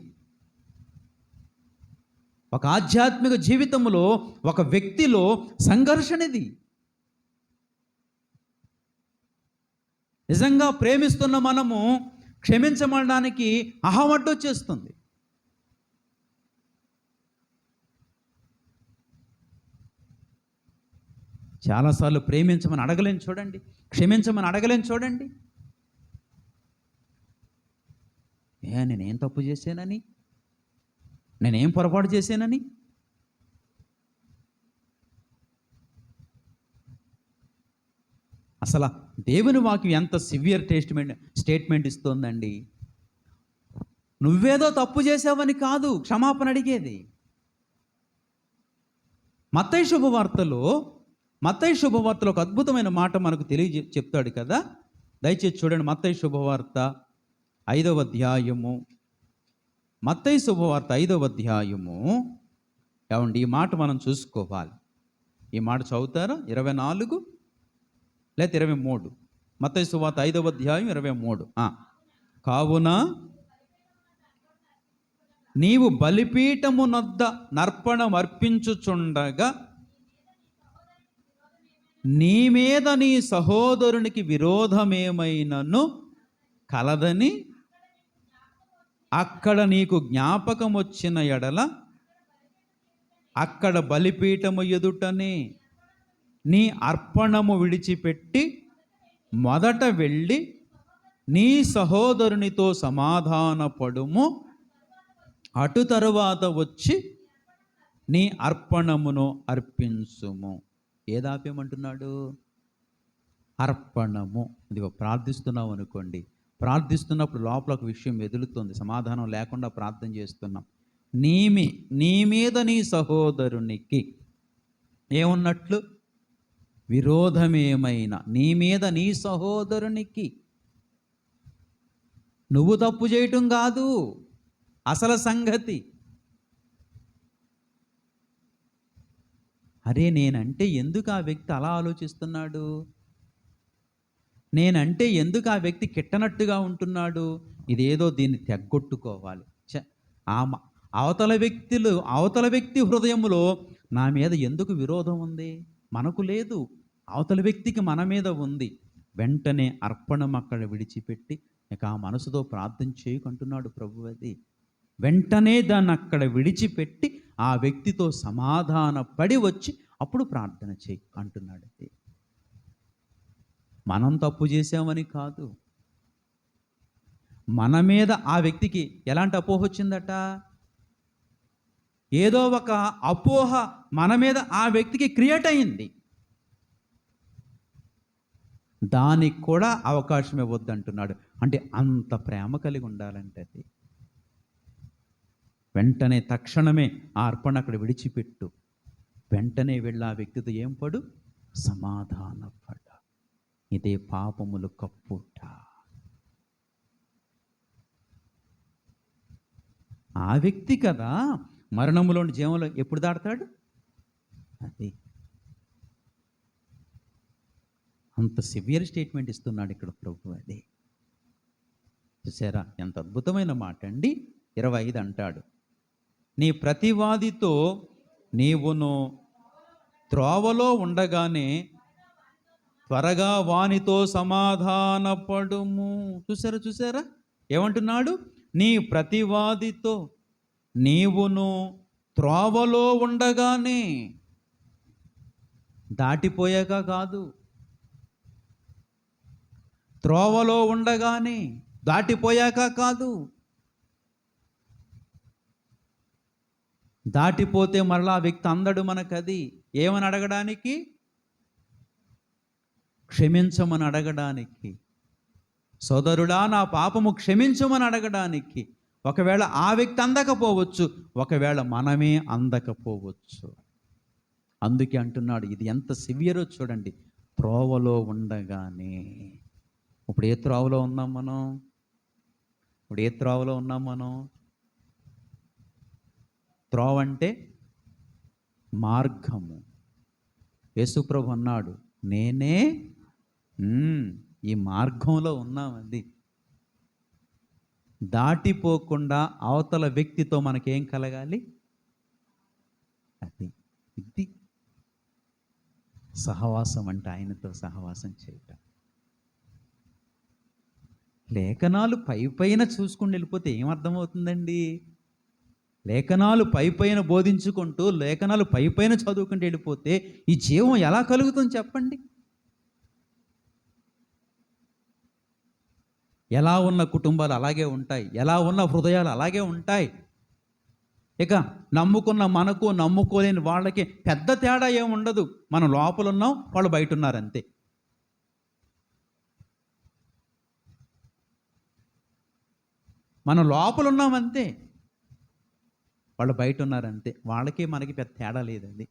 ఒక ఆధ్యాత్మిక జీవితంలో ఒక వ్యక్తిలో సంఘర్షణది. నిజంగా ప్రేమిస్తున్న మనము క్షమించమనడానికి అహమడ్డొచ్చేస్తుంది. చాలాసార్లు ప్రేమించమని అడగలేని చూడండి, క్షమించమని అడగలేని చూడండి. నేనేం తప్పు చేశానని, నేనేం పొరపాటు చేశానని. అసలు దేవుని వాక్యం ఎంత సివియర్ స్టేట్మెంట్ ఇస్తోందండి. నువ్వేదో తప్పు చేసావని కాదు క్షమాపణ అడిగేది. మత్తయి శుభవార్తలో ఒక అద్భుతమైన మాట మనకు చెప్తాడు కదా. దయచేసి చూడండి, మత్తయి శుభవార్త 5వ అధ్యాయము. మత్తయి శుభవార్త 5వ అధ్యాయము. ఏమండి, ఈ మాట మనం చూసుకోవాలి. ఈ మాట చదువుతారా? 24 లేదా 23. మత్తయి శుభవార్త 5వ అధ్యాయం 23. కావున నీవు బలిపీఠము నొద్ద నర్పణం అర్పించుచుండగా నీ మీద నీ సహోదరునికి విరోధమేమైనను కలదని అక్కడ నీకు జ్ఞాపకం వచ్చిన ఎడల అక్కడ బలిపీఠము ఎదుటనే నీ అర్పణము విడిచిపెట్టి మొదట వెళ్ళి నీ సహోదరునితో సమాధానపడుము, అటు తరువాత వచ్చి నీ అర్పణమును అర్పించుము. ఏదాప్యమంటున్నాడు? అర్పణము. ఇదిగో ప్రార్థిస్తున్నావు అనుకోండి, ప్రార్థిస్తున్నప్పుడు లోపల ఒక విషయం ఎదులుతుంది, సమాధానం లేకుండా ప్రార్థన చేస్తున్నాం. నీ మీద నీ సహోదరునికి ఏమున్నట్లు? విరోధమేమైనా. నీ మీద నీ సహోదరునికి. నువ్వు తప్పు చేయటం కాదు అసలు సంగతి. అరే, నేనంటే ఎందుకు ఆ వ్యక్తి అలా ఆలోచిస్తున్నాడు? నేనంటే ఎందుకు ఆ వ్యక్తి కిట్టనట్టుగా ఉంటున్నాడు? ఇదేదో దీన్ని తెగ్గొట్టుకోవాలి. అవతల వ్యక్తి హృదయంలో నా మీద ఎందుకు విరోధం ఉంది? మనకు లేదు, అవతల వ్యక్తికి మన మీద ఉంది. వెంటనే అర్పణం అక్కడ విడిచిపెట్టి ఇక ఆ మనసుతో ప్రార్థన చేయకంటున్నాడు ప్రభు. అది వెంటనే దాన్ని అక్కడ విడిచిపెట్టి ఆ వ్యక్తితో సమాధానపడి వచ్చి అప్పుడు ప్రార్థన చేయి అంటున్నాడు. అది మనం తప్పు చేసామని కాదు, మన మీద ఆ వ్యక్తికి ఎలాంటి అపోహ వచ్చిందట? ఏదో ఒక అపోహ మన మీద ఆ వ్యక్తికి క్రియేట్ అయింది. దానికి కూడా అవకాశం ఇవ్వద్దంటున్నాడు. అంటే అంత ప్రేమ కలిగి ఉండాలంటే అది వెంటనే తక్షణమే ఆ అర్పణ అక్కడ విడిచిపెట్టు, వెంటనే వెళ్ళి ఆ వ్యక్తితో ఏం పడు? సమాధానపడ. ఇదే పాపములు కప్పుట. ఆ వ్యక్తి కదా మరణములోని జీవంలో ఎప్పుడు దాడతాడు? అది అంత సివియర్ స్టేట్మెంట్ ఇస్తున్నాడు ఇక్కడ ప్రభు. అది చూసారా ఎంత అద్భుతమైన మాట అండి. 25 అంటాడు, నీ ప్రతివాదితో నీవును త్రోవలో ఉండగానే త్వరగా వానితో సమాధానపడుము. చూసారా ఏమంటున్నాడు? నీ ప్రతివాదితో నీవును త్రోవలో ఉండగానే, దాటిపోయాక కాదు, త్రోవలో ఉండగానే, దాటిపోయాక కాదు. దాటిపోతే మరలా ఆ వ్యక్తి అందడు మనకది ఏమని అడగడానికి? క్షమించమని అడగడానికి. సోదరుడా నా పాపము క్షమించమని అడగడానికి. ఒకవేళ ఆ వ్యక్తి అందకపోవచ్చు, ఒకవేళ మనమే అందకపోవచ్చు. అందుకే అంటున్నాడు, ఇది ఎంత సివియరో చూడండి. త్రోవలో ఉండగానే. ఇప్పుడు ఏ త్రోవలో ఉన్నాం మనం? త్రోవ అంటే మార్గము. యేసుప్రభు అన్నాడు, నేనే ఈ మార్గంలో ఉన్నామంది. దాటిపోకుండా అవతల వ్యక్తితో మనకేం కలగాలి? అది ఇది సహవాసం అంటే, ఆయనతో సహవాసం చేయటం. లేఖనాలు పైన చూసుకుని వెళ్ళిపోతే ఏమర్థమవుతుందండి? లేఖనాలు పైన బోధించుకుంటూ, లేఖనాలు పైన చదువుకుంటూ వెళ్ళిపోతే ఈ జీవం ఎలా కలుగుతుంది చెప్పండి? ఎలా ఉన్న కుటుంబాలు అలాగే ఉంటాయి, ఎలా ఉన్న హృదయాలు అలాగే ఉంటాయి. ఇక నమ్ముకున్న మనకు నమ్ముకోలేని వాళ్ళకి పెద్ద తేడా ఏమి ఉండదు. మనం లోపల ఉన్నాం, వాళ్ళు బయట ఉన్నారు అంతే. మనం లోపల ఉన్నాం అంతే, వాళ్ళు బయట ఉన్నారంతే. వాళ్ళకి మనకి పెద్ద తేడా లేదండి.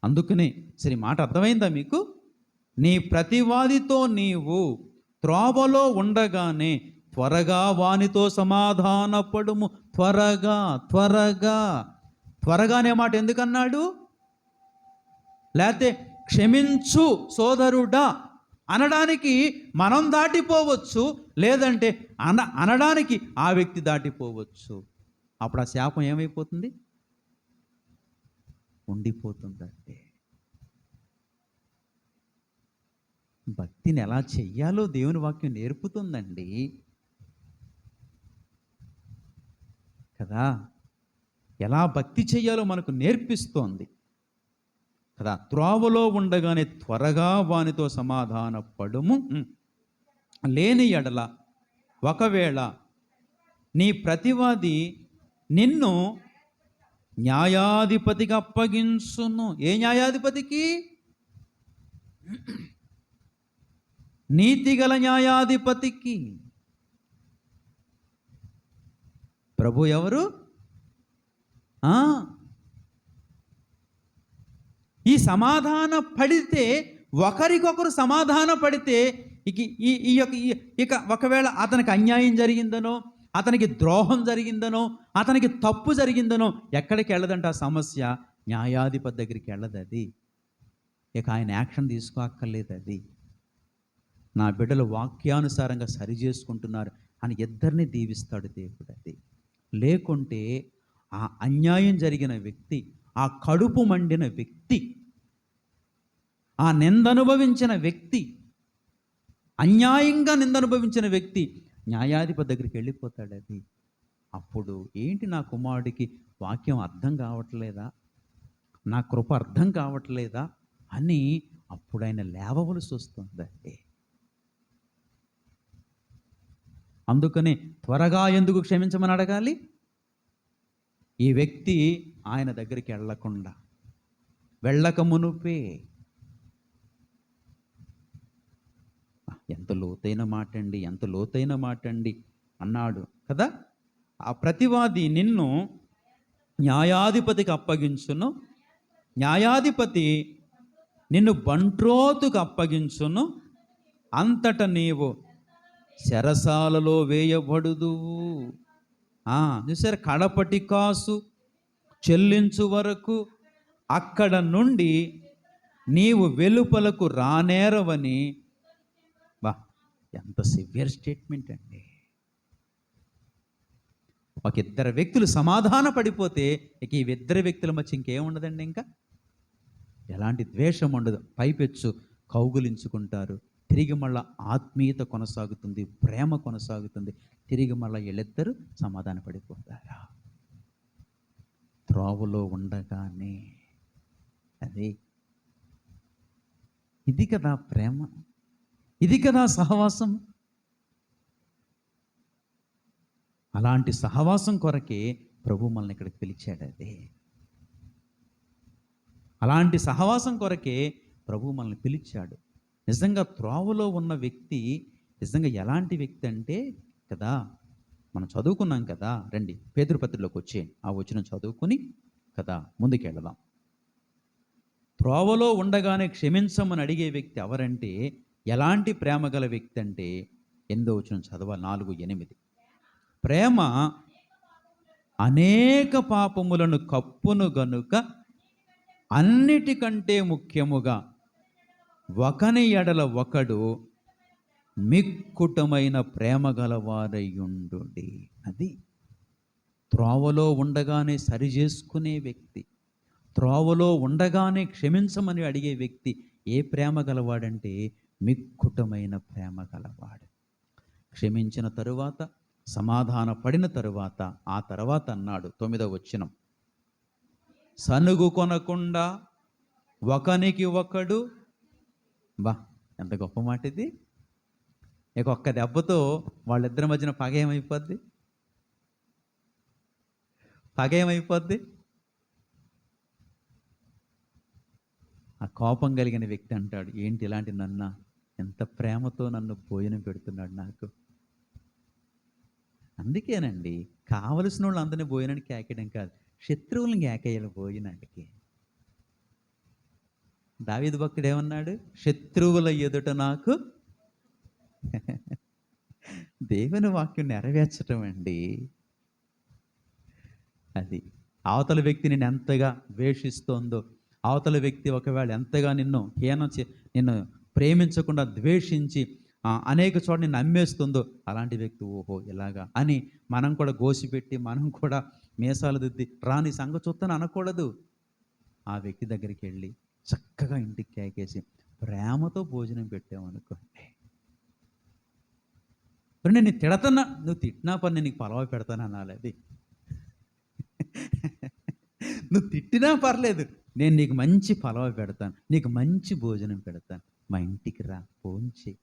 అందుకనే సరే, మాట అర్థమైందా మీకు? నీ ప్రతివాదితో నీవు త్రోవలో ఉండగానే త్వరగా వానితో సమాధానపడుము. త్వరగా త్వరగా త్వరగా అనే మాట ఎందుకన్నాడు? లేకపోతే క్షమించు సోదరుడా అనడానికి మనం దాటిపోవచ్చు, లేదంటే అనడానికి ఆ వ్యక్తి దాటిపోవచ్చు. అప్పుడు ఆ శాపం ఏమైపోతుంది? ఉండిపోతుందంటే. భక్తిని ఎలా చెయ్యాలో దేవుని వాక్యం నేర్పుతుందండి కదా. ఎలా భక్తి చెయ్యాలో మనకు నేర్పిస్తోంది కదా. త్రోవలో ఉండగానే త్వరగా వానితో సమాధాన పడుము. లేని ఎడల ఒకవేళ నీ ప్రతివాది నిన్ను న్యాయాధిపతికి అప్పగించును. ఏ న్యాయాధిపతికి? నీతిగల న్యాయాధిపతికి. ప్రభు ఎవరు? ఈ సమాధాన పడితే, ఒకరికొకరు సమాధాన పడితే ఇక ఒకవేళ అతనికి అన్యాయం జరిగిందనో, అతనికి ద్రోహం జరిగిందనో, అతనికి తప్పు జరిగిందనో ఎక్కడికి వెళ్ళదంట ఆ సమస్య? న్యాయాధిపతి దగ్గరికి వెళ్ళదు అది. ఇక ఆయన యాక్షన్ తీసుకోక్కర్లేదు అది. నా బిడ్డలు వాక్యానుసారంగా సరి చేసుకుంటున్నారు అని ఇద్దరిని దీవిస్తాడు దేవుడు. అది లేకుంటే ఆ అన్యాయం జరిగిన వ్యక్తి, ఆ కడుపు మండిన వ్యక్తి, ఆ నిందనుభవించిన వ్యక్తి, అన్యాయంగా నిందనుభవించిన వ్యక్తి న్యాయాధిపతి దగ్గరికి వెళ్ళిపోతాడు. అది అప్పుడు ఏంటి, నా కుమారుడికి వాక్యం అర్థం కావట్లేదా, నా కృప అర్థం కావట్లేదా అని అప్పుడు ఆయన లేవవలసి వస్తుందండి. అందుకనే త్వరగా ఎందుకు క్షమించమని అడగాలి? ఈ వ్యక్తి ఆయన దగ్గరికి వెళ్ళక మునుపే. ఎంత లోతైన మాట అండి, ఎంత లోతైన మాట అండి అన్నాడు కదా. ఆ ప్రతివాది నిన్ను న్యాయాధిపతికి అప్పగించును, న్యాయాధిపతి నిన్ను బంట్రోతుకు అప్పగించును, అంతట నీవు చెరసాలలో వేయబడుదువు. చూసారు, కడపటి కాసు చెల్లించు వరకు అక్కడ నుండి నీవు వెలుపలకు రానేరవని. ఎంత సివియర్ స్టేట్మెంట్ అండి. ఒక ఇద్దరు వ్యక్తులు సమాధాన పడిపోతే ఇక ఈ ఇద్దరు వ్యక్తుల మధ్య ఇంకేముండదండి, ఇంకా ఎలాంటి ద్వేషం ఉండదు. పైపెచ్చు కౌగులించుకుంటారు. తిరిగి మళ్ళీ ఆత్మీయత కొనసాగుతుంది, ప్రేమ కొనసాగుతుంది. తిరిగి మళ్ళీ వీళ్ళిద్దరూ సమాధాన పడిపోతారా? త్రోవలో ఉండగానే. అదే, ఇది కదా ప్రేమ, ఇది కదా సహవాసం. అలాంటి సహవాసం కొరకే ప్రభు మనల్ని ఇక్కడికి పిలిచాడు. అదే, అలాంటి సహవాసం కొరకే ప్రభు మనల్ని పిలిచాడు. నిజంగా త్రోవలో ఉన్న వ్యక్తి నిజంగా ఎలాంటి వ్యక్తి అంటే కదా, మనం చదువుకున్నాం కదా. రండి పేతురు పత్రికలోకి వచ్చే ఆ వచనం చదువుకుని కదా ముందుకెళ్దాం. త్రోవలో ఉండగానే క్షమించమని అడిగే వ్యక్తి ఎవరంటే, ఎలాంటి ప్రేమ గల వ్యక్తి అంటే 8వ వచనం చదవాలి, 4:8. ప్రేమ అనేక పాపములను కప్పును గనుక అన్నిటికంటే ముఖ్యముగా ఒకని ఎడల ఒకడు మిక్కుటమైన ప్రేమ గలవారయుండు. అది త్రోవలో ఉండగానే సరి చేసుకునే వ్యక్తి, త్రోవలో ఉండగానే క్షమించమని అడిగే వ్యక్తి ఏ ప్రేమ గలవాడంటే మిక్కుటమైన ప్రేమ గలవాడు. క్షమించిన తరువాత, సమాధాన పడిన తరువాత, ఆ తర్వాత అన్నాడు 9వ వచనం, సనుగు కొనకుండా ఒకనికి ఒకడు ఎంత గొప్ప మాట ఇది. ఇక ఒక్క దెబ్బతో వాళ్ళిద్దరి మధ్యన పగ ఏమైపోద్ది? పగ ఏమైపోద్ది? ఆ కోపం కలిగిన వ్యక్తి అంటాడు, ఏంటి ఇలాంటి నన్న ఎంత ప్రేమతో నన్ను భోజనం పెడుతున్నాడు నాకు. అందుకేనండి కావలసిన వాళ్ళు అందరినీ భోజనానికి కేకేయడం కాదు, శత్రువులను కేకేయాలి భోజనానికి. దావీదు భక్తుడు ఏమన్నాడు? శత్రువుల ఎదుట నాకు దేవుని వాక్యం నెరవేర్చటం అండి. అది అవతల వ్యక్తి నిన్ను ఎంతగా ద్వేషిస్తోందో, అవతల వ్యక్తి ఒకవేళ ఎంతగా నిన్ను నిన్ను ప్రేమించకుండా ద్వేషించి అనేక చోట్ల నిన్ను అమ్మేస్తుందో, అలాంటి వ్యక్తి ఓహో ఇలాగా అని మనం కూడా గోసిపెట్టి, మనం కూడా మీసాలు దిద్ది రాని సంగ చూస్తాను అనకూడదు. ఆ వ్యక్తి దగ్గరికి వెళ్ళి చక్కగా ఇంటికి కేకేసి ప్రేమతో భోజనం పెట్టామనుకోండి, నేను తిడతన్నా, నువ్వు తిట్టినా పని నీకు పలవ పెడతాను అనాలి. అది నువ్వు తిట్టినా పర్లేదు, నేను నీకు మంచి పలవ పెడతాను, నీకు మంచి భోజనం పెడతాను, మా ఇంటికి రా, ఫోన్ చేయి.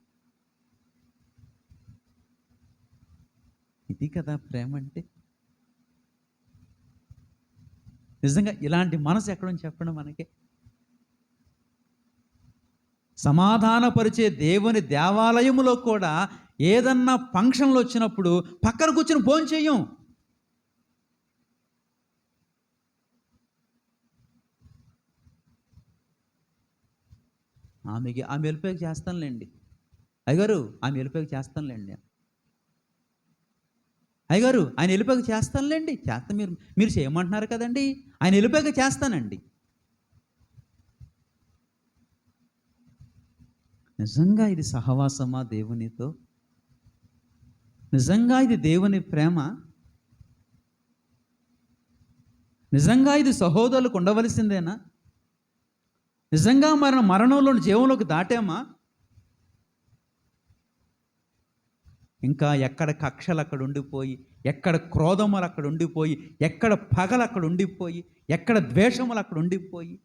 ఇది కదా ప్రేమ అంటే. నిజంగా ఇలాంటి మనసు ఎక్కడని చెప్పండి మనకి. సమాధానపరిచే దేవుని దేవాలయములో కూడా ఏదన్నా ఫంక్షన్లు వచ్చినప్పుడు పక్కన కూర్చొని భోజనం చెయ్యం. ఆమె వెళ్ళిపోయాక చేస్తానులేండి అయ్యగారు, ఆమె వెళ్ళిపోయాక చేస్తానులేండి అయ్యగారు, ఆయన వెళ్ళిపోయాక చేస్తానులేండి. మీరు చేయమంటున్నారు కదండి, ఆయన వెళ్ళిపోయాక చేస్తానండి. నిజంగా ఇది సహవాసమా దేవునితో? నిజంగా ఇది దేవుని ప్రేమ? నిజంగా ఇది సహోదరులకు ఉండవలసిందేనా? నిజంగా మరణంలోని జీవంలోకి దాటామా? ఇంకా ఎక్కడ కక్షలు అక్కడ ఉండిపోయి, ఎక్కడ క్రోధములు అక్కడ ఉండిపోయి, ఎక్కడ పగలు అక్కడ ఉండిపోయి, ఎక్కడ ద్వేషములు అక్కడ ఉండిపోయి,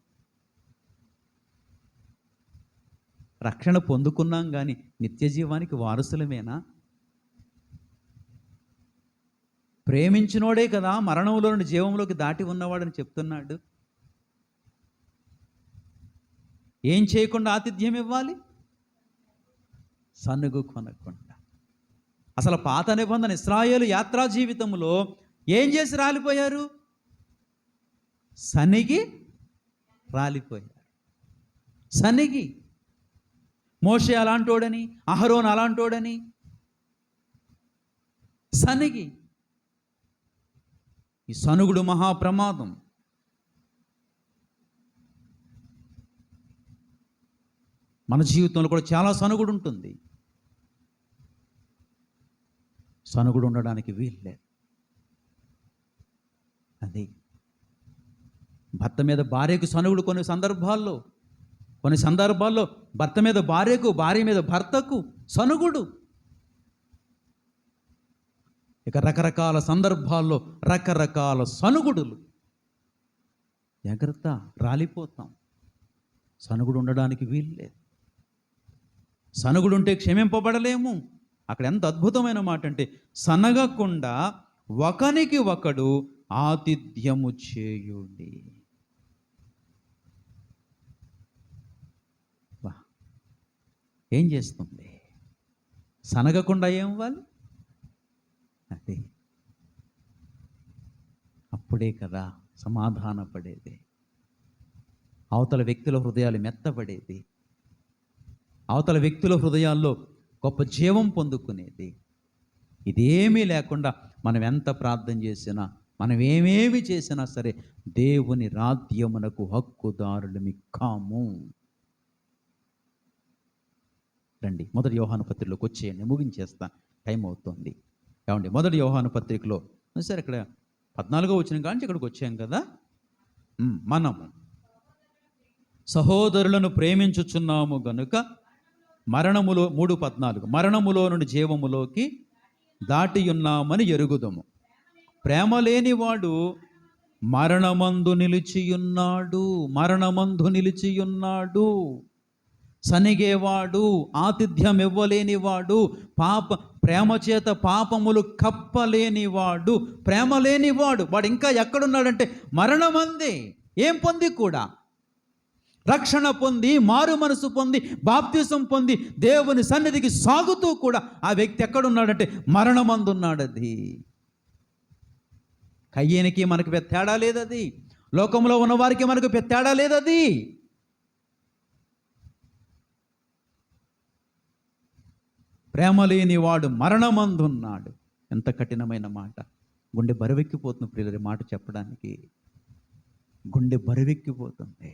రక్షణ పొందుకున్నాం కానీ నిత్య జీవానికి వారసులమేనా? ప్రేమించినోడే కదా మరణంలో నుండి జీవంలోకి దాటి ఉన్నవాడని చెప్తున్నాడు. ఏం చేయకుండా ఆతిథ్యం ఇవ్వాలి? సనుగు కొనకుండా. అసలు పాత నిబంధన ఇశ్రాయేలు యాత్రా జీవితంలో ఏం చేసి రాలిపోయారు? సనిగి రాలిపోయారు. సనిగి. మోషే అలాంటోడని, అహరోన్ అలాంటోడని సనిగి. ఈ సనుగుడు మహాప్రమాదం. మన జీవితంలో కూడా చాలా సనుగుడు ఉంటుంది. సనుగుడు ఉండడానికి వీల్లేదు. అది భర్త మీద భార్యకు సనుగుడు కొన్ని సందర్భాల్లో భర్త మీద భార్యకు, భార్య మీద భర్తకు సనుగుడు. ఇక రకరకాల సందర్భాల్లో రకరకాల సనుగుడులు. జాగ్రత్త, రాలిపోతాం. సనుగుడు ఉండడానికి వీల్లేదు. సనుగుడు ఉంటే క్షమింపబడలేము. అక్కడ ఎంత అద్భుతమైన మాట అంటే, సనగకుండా ఒకనికి ఒకడు ఆతిథ్యము చేయుడి. ఏం చేస్తుంది? సనగకుండా ఏం ఇవ్వాలి? అది అప్పుడే కదా సమాధాన పడేది, అవతల వ్యక్తుల హృదయాలు మెత్తపడేది, అవతల వ్యక్తుల హృదయాల్లో గొప్ప జీవం పొందుకునేది. ఇదేమీ లేకుండా మనం ఎంత ప్రార్థన చేసినా, మనం ఏమేమి చేసినా సరే దేవుని రాజ్యమునకు హక్కుదారులమి కాము. రండి, మొదటి యోహాను పత్రికలోకి వచ్చేయండి, ముగించేస్తా, టైం అవుతుంది. ఏమండి, మొదటి యోహాను పత్రికలో సరే ఇక్కడ 14వ వచనం కానీ ఇక్కడికి వచ్చాం కదా. మనము సహోదరులను ప్రేమించుచున్నాము గనుక మరణములో 3:14 మరణములో నుండి జీవములోకి దాటి ఉన్నామని ఎరుగుదము. ప్రేమ లేనివాడు మరణమందు నిలిచియున్నాడు. సనిగేవాడు, ఆతిథ్యం ఇవ్వలేనివాడు, ప్రేమ చేత పాపములు కప్పలేనివాడు, ప్రేమ లేనివాడు. వాడు ఇంకా ఎక్కడున్నాడంటే మరణమందే. ఏం పొంది కూడా? రక్షణ పొంది, మారు మనసు పొంది, బాప్తిసం పొంది, దేవుని సన్నిధికి సాగుతూ కూడా ఆ వ్యక్తి ఎక్కడున్నాడంటే మరణమందున్నాడు. అది కయ్యేనికి మనకు పెద్ద తేడా లేదది. లోకంలో ఉన్నవారికి మనకు పెద్ద తేడా లేదది. ప్రేమ లేని వాడు మరణమందున్నాడు. ఎంత కఠినమైన మాట! గుండె బరువెక్కిపోతుంది ప్రియులరి మాట చెప్పడానికి. గుండె బరువెక్కిపోతుంది.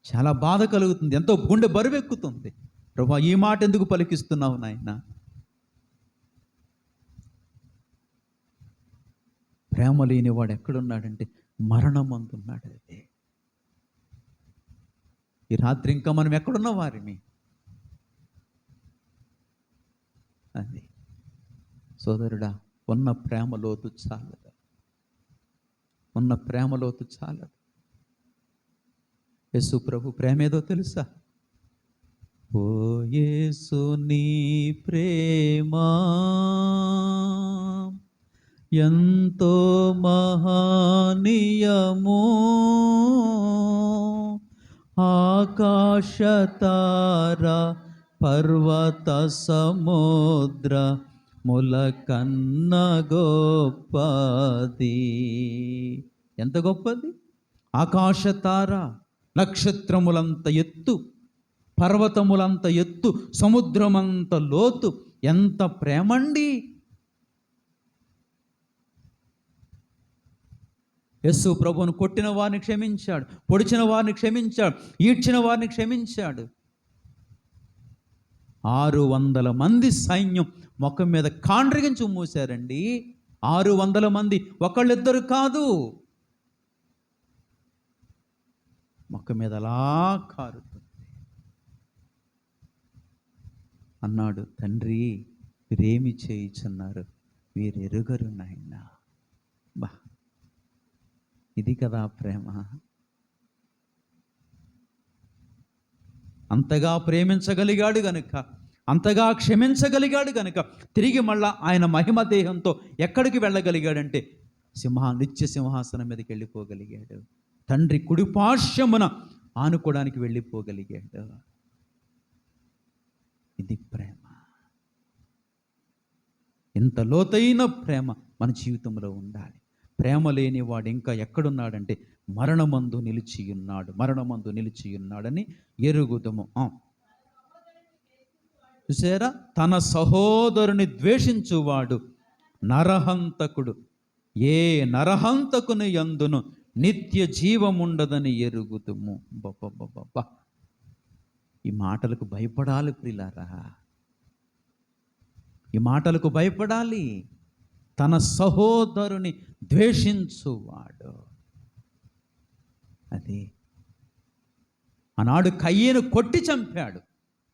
చాలా బాధ కలుగుతుంది, ఎంతో గుండె బరువెక్కుతుంది. ప్రభువా, ఈ మాట ఎందుకు పలికిస్తున్నావు నాయన? ప్రేమ లేని వాడు ఎక్కడున్నాడంటే మరణమందున్నాడు. అదే ఈ రాత్రి ఇంకా మనం ఎక్కడున్న వారిని? అది సోదరుడా, ఉన్న ప్రేమ లోతు చాలదు. ఉన్న ప్రేమ లోతు చాలదు. యేసు ప్రభు ప్రేమ ఏదో తెలుసా? ఓ యేసు నీ ప్రేమ ఎంతో మహనీయము, ఆకాశతార పర్వత సముద్ర ములకన్న గొప్పది. ఎంత గొప్పది! ఆకాశతార నక్షత్రములంత ఎత్తు, పర్వతములంత ఎత్తు, సముద్రమంత లోతు. ఎంత ప్రేమండి! యేసు ప్రభువును కొట్టిన వారిని క్షమించాడు, పొడిచిన వారిని క్షమించాడు, ఈడ్చిన వారిని క్షమించాడు. 600 మంది సైన్యం మొఖం మీద కాండ్రిగించి మూసారండి. 600 మంది, ఒకళ్ళిద్దరు కాదు. మొక్క మీద అలా కారుతుంది. అన్నాడు, తండ్రి వీరేమి చేయుచున్నారు, వీరెరుగరు నాయన. బా, ఇది కదా ప్రేమ. అంతగా ప్రేమించగలిగాడు గనుక, అంతగా క్షమించగలిగాడు గనుక తిరిగి మళ్ళా ఆయన మహిమ దేహంతో ఎక్కడికి వెళ్ళగలిగాడంటే నిత్య సింహాసనం మీదకి వెళ్ళిపోగలిగాడు. తండ్రి కుడిపార్శ్వమున ఆనుకోవడానికి వెళ్ళిపోగలిగాడు. ఇది ప్రేమ. ఇంత లోతైన ప్రేమ మన జీవితంలో ఉండాలి. ప్రేమ లేని వాడు ఇంకా ఎక్కడున్నాడంటే మరణమందు నిలిచి ఉన్నాడు, మరణమందు నిలిచి ఉన్నాడని ఎరుగుదము. చూసారా, తన సహోదరుని ద్వేషించువాడు నరహంతకుడు, ఏ నరహంతకుని యందును నిత్య జీవముండదని ఎరుగుదుము. బబ్బబ్బబ్బబ్బా, ఈ మాటలకు భయపడాలి ప్రియులారా, ఈ మాటలకు భయపడాలి. తన సహోదరుని ద్వేషించువాడు. అది ఆనాడు కయ్యేను కొట్టి చంపాడు,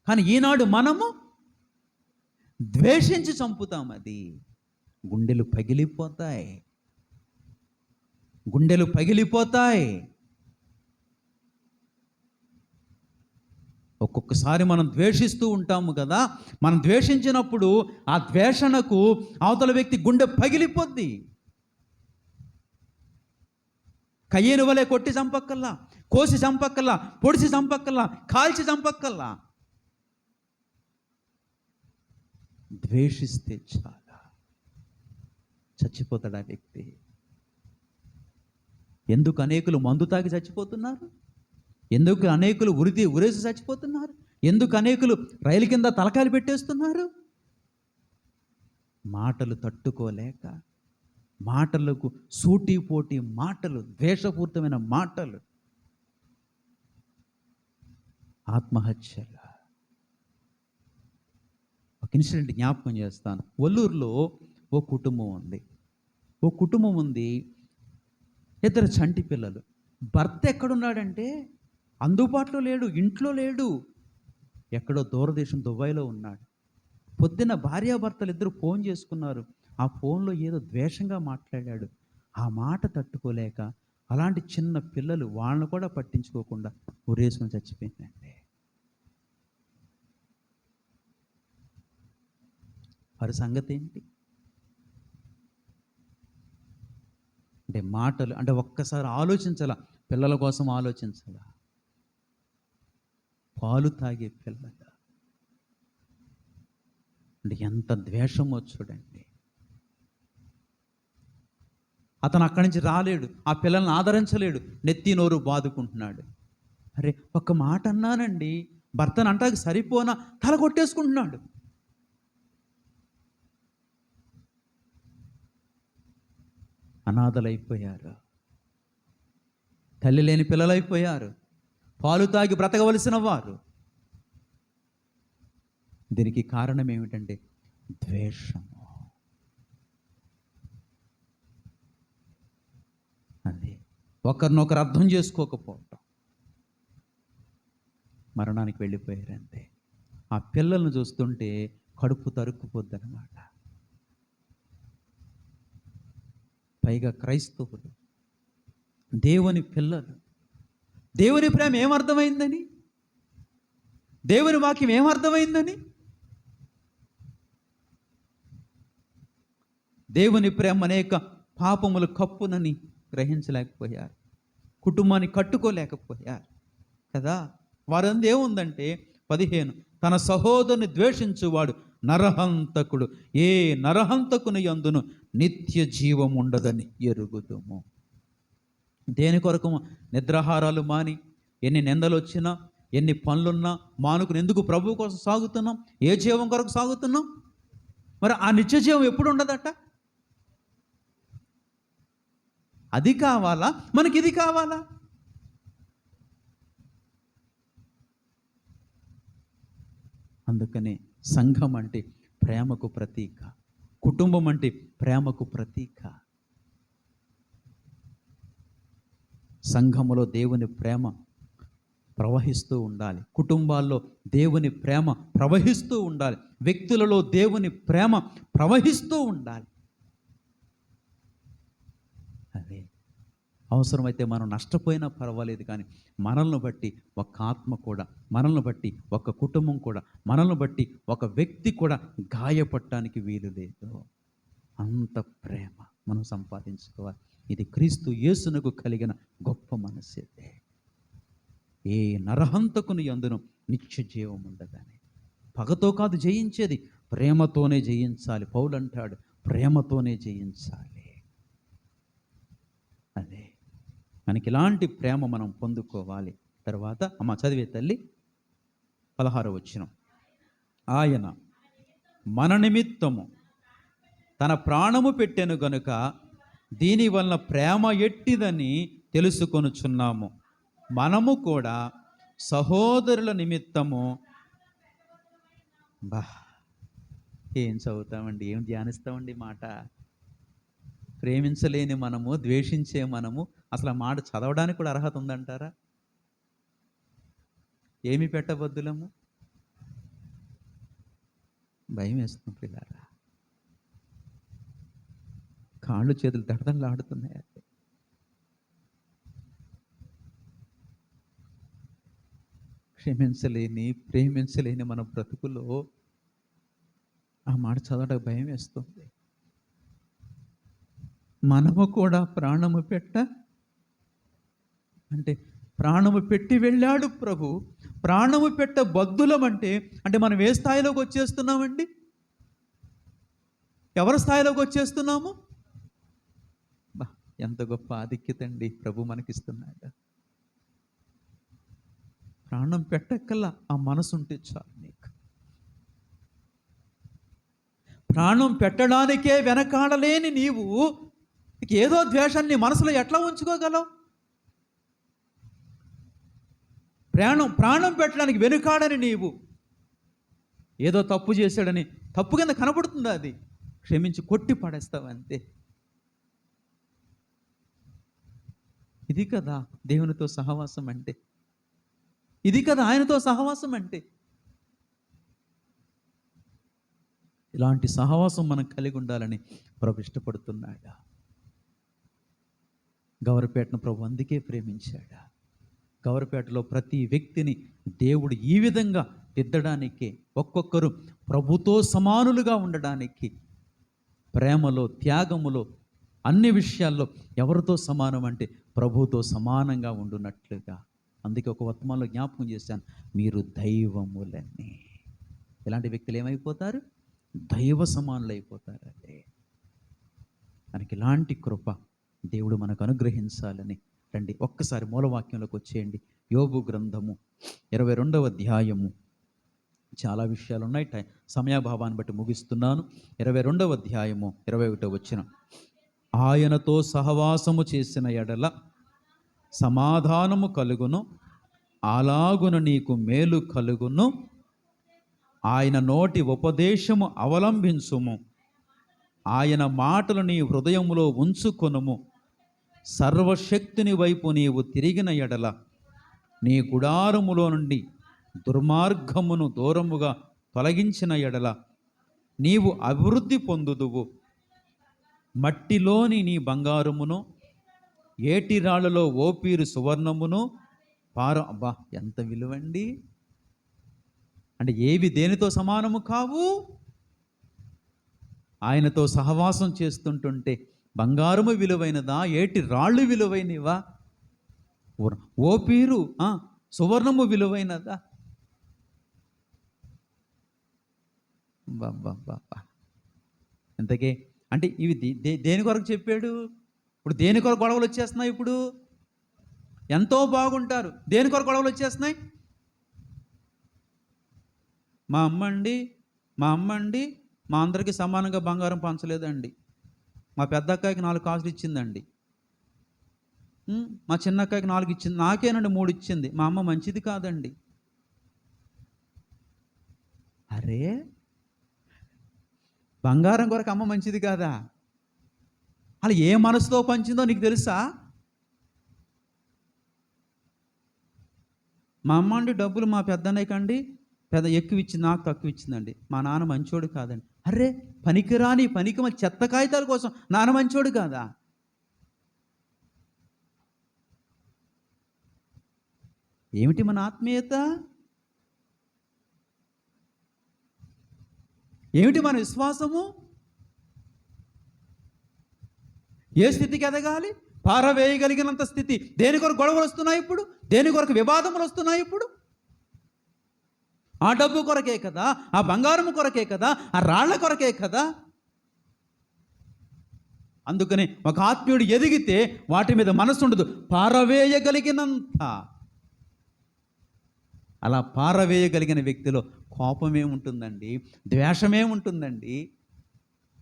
కానీ ఈనాడు మనము ద్వేషించి చంపుతాం. అది గుండెలు పగిలిపోతాయి, గుండెలు పగిలిపోతాయి. ఒక్కొక్కసారి మనం ద్వేషిస్తూ ఉంటాము కదా, మనం ద్వేషించినప్పుడు ఆ ద్వేషణకు అవతల వ్యక్తి గుండె పగిలిపోద్ది. కయ్యేను వలె కొట్టి చంపక్కల్లా, కోసి చంపక్కల్లా, పొడిచి చంపక్కల్లా, కాల్చి చంపక్కల్లా. ద్వేషిస్తే చాలా చచ్చిపోతాడు ఆ వ్యక్తి. ఎందుకు అనేకులు మందు తాగి చచ్చిపోతున్నారు? ఎందుకు అనేకులు ఉరేసి చచ్చిపోతున్నారు? ఎందుకు అనేకులు రైలు కింద తలకాయలు పెట్టేస్తున్నారు? మాటలు తట్టుకోలేక, మాటలకు సూటిపోటి మాటలు, ద్వేషపూరితమైన మాటలు, ఆత్మహత్యలు. ఒక ఇన్సిడెంట్ జ్ఞాపకం చేస్తాను. ఒల్లూరులో ఓ కుటుంబం ఉంది. ఇద్దరు చంటి పిల్లలు. భర్త ఎక్కడున్నాడంటే అందుబాటులో లేడు, ఇంట్లో లేడు, ఎక్కడో దూరదేశం దుబాయ్లో ఉన్నాడు. పొద్దున్న భార్యాభర్తలు ఇద్దరు ఫోన్ చేసుకున్నారు. ఆ ఫోన్లో ఏదో ద్వేషంగా మాట్లాడాడు. ఆ మాట తట్టుకోలేక అలాంటి చిన్న పిల్లలు వాళ్ళని కూడా పట్టించుకోకుండా ఉరేసుకొని చచ్చిపోయిందండి. వారి సంగతి ఏంటి అంటే మాటలు అంటే ఒక్కసారి ఆలోచించాల, పిల్లల కోసం ఆలోచించాల. పాలు తాగే పిల్లలు అంటే ఎంత ద్వేషమో చూడండి. అతను అక్కడి నుంచి రాలేడు, ఆ పిల్లల్ని ఆదరించలేడు, నెత్తి నోరు బాదుకుంటున్నాడు. అరే ఒక్క మాట అన్నానండి, భర్తను అంటానికి సరిపోనా తల కొట్టేసుకుంటున్నాడు. అనాథలైపోయారు, తల్లి లేని పిల్లలైపోయారు, పాలు తాగి బ్రతకవలసిన వారు. దీనికి కారణం ఏమిటంటే ద్వేషము. అది ఒకరినొకరు అర్థం చేసుకోకపోవటం, మరణానికి వెళ్ళిపోయారంతే. ఆ పిల్లలను చూస్తుంటే కడుపు తరుక్కుపోద్ది అన్నమాట. పైగా క్రైస్తవులు, దేవుని పిల్లలు, దేవుని ప్రేమ ఏమర్థమైందని, దేవుని వాక్యం ఏమర్థమైందని, దేవుని ప్రేమ అనేక పాపములు కప్పునని గ్రహించలేకపోయారు, కుటుంబాన్ని కట్టుకోలేకపోయారు కదా. వారంది ఏముందంటే 15, తన సహోదరుని ద్వేషించువాడు నరహంతకుడు, ఏ నరహంతకుని యందును నిత్య జీవం ఉండదని ఎరుగుదుము. దేని కొరకు నిద్రాహారాలు మాని, ఎన్ని నిందలు వచ్చినా, ఎన్ని పనులున్నా మానుకుని ఎందుకు ప్రభువు కోసం సాగుతున్నాం? ఏ జీవం కొరకు సాగుతున్నాం? మరి ఆ నిత్య జీవం ఎప్పుడు ఉండదట? అది కావాలా మనకి, ఇది కావాలా? అందుకనే సంఘం అంటే ప్రేమకు ప్రతీక, కుటుంబం అంటే ప్రేమకు ప్రతీక. సంఘములో దేవుని ప్రేమ ప్రవహిస్తూ ఉండాలి, కుటుంబాల్లో దేవుని ప్రేమ ప్రవహిస్తూ ఉండాలి, వ్యక్తులలో దేవుని ప్రేమ ప్రవహిస్తూ ఉండాలి. అదే అవసరమైతే మనం నష్టపోయినా పర్వాలేదు, కానీ మనల్ని బట్టి ఒక ఆత్మ కూడా, మనల్ని బట్టి ఒక కుటుంబం కూడా, మనల్ని బట్టి ఒక వ్యక్తి కూడా గాయపడటానికి వీలు లేదు. అంత ప్రేమ మనం సంపాదించుకోవాలి. ఇది క్రీస్తు యేసునకు కలిగిన గొప్ప మనస్సే. ఏ నరహంతకుని యందును నిత్య జీవం ఉండదని. పగతో కాదు జయించేది, ప్రేమతోనే జయించాలి. పౌలు అంటాడు, ప్రేమతోనే జయించాలి. అదే మనకి ఇలాంటి ప్రేమ మనం పొందుకోవాలి. తర్వాత అమ్మ చదివే తల్లి 16వ వచనం. ఆయన మన నిమిత్తము తన ప్రాణము పెట్టెను గనుక దీనివల్ల ప్రేమ ఎట్టిదని తెలుసుకొనుచున్నాము. మనము కూడా సహోదరుల నిమిత్తము ఏం చదువుతామండి, ఏం ధ్యానిస్తామండి మాట. ప్రేమించలేని మనము, ద్వేషించే మనము అసలు ఆ మాట చదవడానికి కూడా అర్హత ఉందంటారా? ఏమి పెట్టబద్దులము? భయం వేస్తుంది పిల్లారా, కాళ్ళు చేతులు దడదడలాడుతున్నాయి. క్షమించలేని, ప్రేమించలేని మన బ్రతుకులో ఆ మాట చదవడానికి భయం వేస్తుంది. మనము కూడా ప్రాణము అంటే ప్రాణము పెట్టి వెళ్ళాడు ప్రభు. ప్రాణము పెట్ట బద్దులం అంటే మనం ఏ స్థాయిలోకి వచ్చేస్తున్నామండి? ఎవరి స్థాయిలోకి వచ్చేస్తున్నాము? ఎంత గొప్ప ఆధిక్యత అండి ప్రభు మనకిస్తున్నాడు. ప్రాణం పెట్టక్కల్లా ఆ మనసు ఉంటే చాలు నీకు. ప్రాణం పెట్టడానికే వెనకాడలేని నీవు ఏదో ద్వేషాన్ని మనసులో ఎట్లా ఉంచుకోగలవు? ప్రాణం పెట్టడానికి వెనుకాడని నీవు ఏదో తప్పు చేశాడని తప్పు కింద కనబడుతుందా? అది క్షమించి కొట్టి పడేస్తావు అంతే. ఇది కదా దేవునితో సహవాసం అంటే, ఇది కదా ఆయనతో సహవాసం అంటే. ఇలాంటి సహవాసం మనం కలిగి ఉండాలని ప్రభు ఇష్టపడుతున్నాడు. గౌరపేటను ప్రభు అందుకే ప్రేమించాడు. గౌరపేటలో ప్రతి వ్యక్తిని దేవుడు ఈ విధంగా దిద్దడానికే, ఒక్కొక్కరు ప్రభుతో సమానులుగా ఉండడానికి, ప్రేమలో, త్యాగములో, అన్ని విషయాల్లో ఎవరితో సమానం అంటే ప్రభుతో సమానంగా ఉండునట్లుగా. అందుకే ఒక వర్తమానంలో జ్ఞాపకం చేశాను, మీరు దైవములని. ఇలాంటి వ్యక్తులు ఏమైపోతారు? దైవ సమానులు అయిపోతారు. అదే మనకి ఇలాంటి కృప దేవుడు మనకు అనుగ్రహించాలని. రండి ఒక్కసారి మూలవాక్యంలోకి వచ్చేయండి. యోబు గ్రంథము 22వ అధ్యాయము. చాలా విషయాలు ఉన్నాయి, సమయాభావాన్ని బట్టి ముగిస్తున్నాను. 22వ అధ్యాయము 21వ వచనం. ఆయనతో సహవాసము చేసిన ఎడల సమాధానము కలుగును, అలాగున నీకు మేలు కలుగును. ఆయన నోటి ఉపదేశము అవలంబించుము, ఆయన మాటలు నీ హృదయములో ఉంచుకొనుము. సర్వశక్తుని వైపు నీవు తిరిగిన ఎడల నీ గుడారములో నుండి దుర్మార్గమును దూరముగా తొలగించిన ఎడల నీవు అభివృద్ధి పొందుదువు. మట్టిలోని నీ బంగారమును, ఏటి రాళ్లలో ఓపీరు సువర్ణమును అబ్బా ఎంత విలువండి! అంటే ఏవి దేనితో సమానము కావు. ఆయనతో సహవాసం చేస్తుంటుంటే బంగారము విలువైనదా, ఏటి రాళ్ళు విలువైనవా, ఓపీరు సువర్ణము విలువైనదా? బాబా ఇంతకే అంటే ఇవి దేని కొరకు చెప్పాడు? ఇప్పుడు దేని కొరకు గొడవలు వచ్చేస్తున్నాయి? ఇప్పుడు ఎంతో బాగుంటారు, దేని కొరకు గొడవలు వచ్చేస్తున్నాయి? మా అమ్మ అండి మా అందరికీ సమానంగా బంగారం పంచలేదండి. మా పెద్ద అక్కాయికి 4 కాసులు ఇచ్చిందండి. మా చిన్న అక్కాయికి 4 ఇచ్చింది. నాకేనండి 3 ఇచ్చింది. మా అమ్మ మంచిది కాదండి. అరే, బంగారం కొరకు అమ్మ మంచిది కాదా? అలా ఏ మనసుతో పంచిందో నీకు తెలుసా? మా అమ్మ అండి డబ్బులు మా పెద్దన్నయ్యకండి ఎక్కువ ఇచ్చింది, నాకు తక్కువ ఇచ్చిందండి. మా నాన్న మంచోడు కాదండి. అరే, పనికిరాని చెత్త కాగితాల కోసం నాన్న మంచోడు కాదా? ఏమిటి మన ఆత్మీయత? ఏమిటి మన విశ్వాసము? ఏ స్థితికి ఎదగాలి? పారవేయగలిగినంత స్థితి. దేని కొరకు గొడవలు వస్తున్నాయి ఇప్పుడు? దేని కొరకు వివాదములు వస్తున్నాయి ఇప్పుడు? ఆ డబ్బు కొరకే కదా, ఆ బంగారం కొరకే కదా, ఆ రాళ్ల కొరకే కదా. అందుకని ఒక ఆత్మీయుడు ఎదిగితే వాటి మీద మనసు ఉండదు, పారవేయగలిగినంత. అలా పారవేయగలిగిన వ్యక్తిలో కోపమేముంటుందండి, ద్వేషమేముంటుందండి?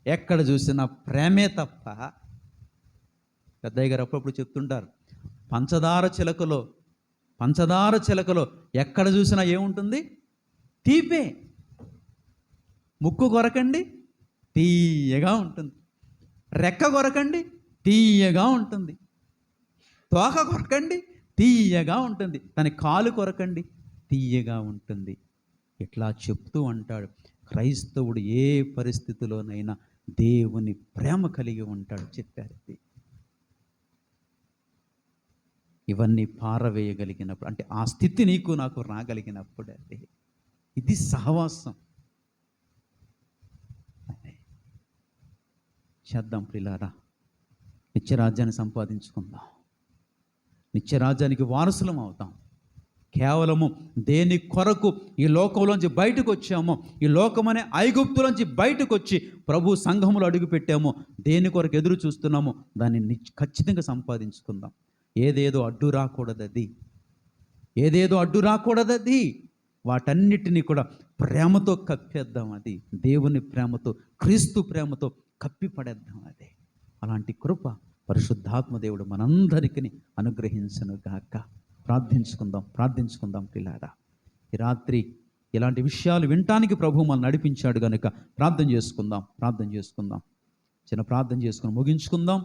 ఎక్కడ చూసినా ప్రేమే తప్ప. పెద్దయ్య గారు అప్పుడప్పుడు చెప్తుంటారు, పంచదార చిలకలో ఎక్కడ చూసినా ఏముంటుంది? తీపే. ముక్కు కొరకండి, తీయగా ఉంటుంది. రెక్క కొరకండి, తీయగా ఉంటుంది. తోక కొరకండి, తీయగా ఉంటుంది. తన కాలు కొరకండి, తీయగా ఉంటుంది. ఇట్లా చెప్తూ అంటాడు, క్రైస్తవుడు ఏ పరిస్థితిలోనైనా దేవుని ప్రేమ కలిగి ఉంటాడు చెప్పారు. ఇవన్నీ పారవేయగలిగినప్పుడు, అంటే ఆ స్థితి నీకు నాకు రాగలిగినప్పుడు, అది ఇది సహవాసం. చేద్దాం ప్రియులారా, నిత్యరాజ్యాన్ని సంపాదించుకుందాం, నిత్యరాజ్యానికి వారసులం అవుతాం. కేవలము దేని కొరకు ఈ లోకంలోంచి బయటకు వచ్చామో, ఈ లోకమనే ఐగుప్తులోంచి బయటకు వచ్చి ప్రభు సంఘములో అడుగు పెట్టామో, దేని కొరకు ఎదురు చూస్తున్నామో దాన్ని ఖచ్చితంగా సంపాదించుకుందాం. ఏదేదో అడ్డు రాకూడదది. వాటన్నిటినీ కూడా ప్రేమతో కప్పేద్దాం. అది దేవుని ప్రేమతో, క్రీస్తు ప్రేమతో కప్పిపడేద్దాం. అదే అలాంటి కృప పరిశుద్ధాత్మ దేవుడు మనందరికీ అనుగ్రహించును గాక. ప్రార్థించుకుందాం పిల్లారా. ఈ రాత్రి ఇలాంటి విషయాలు వినటానికి ప్రభు మనల్ని నడిపించాడు కనుక ప్రార్థన చేసుకుందాం. చిన్న ప్రార్థన చేసుకుని ముగించుకుందాం.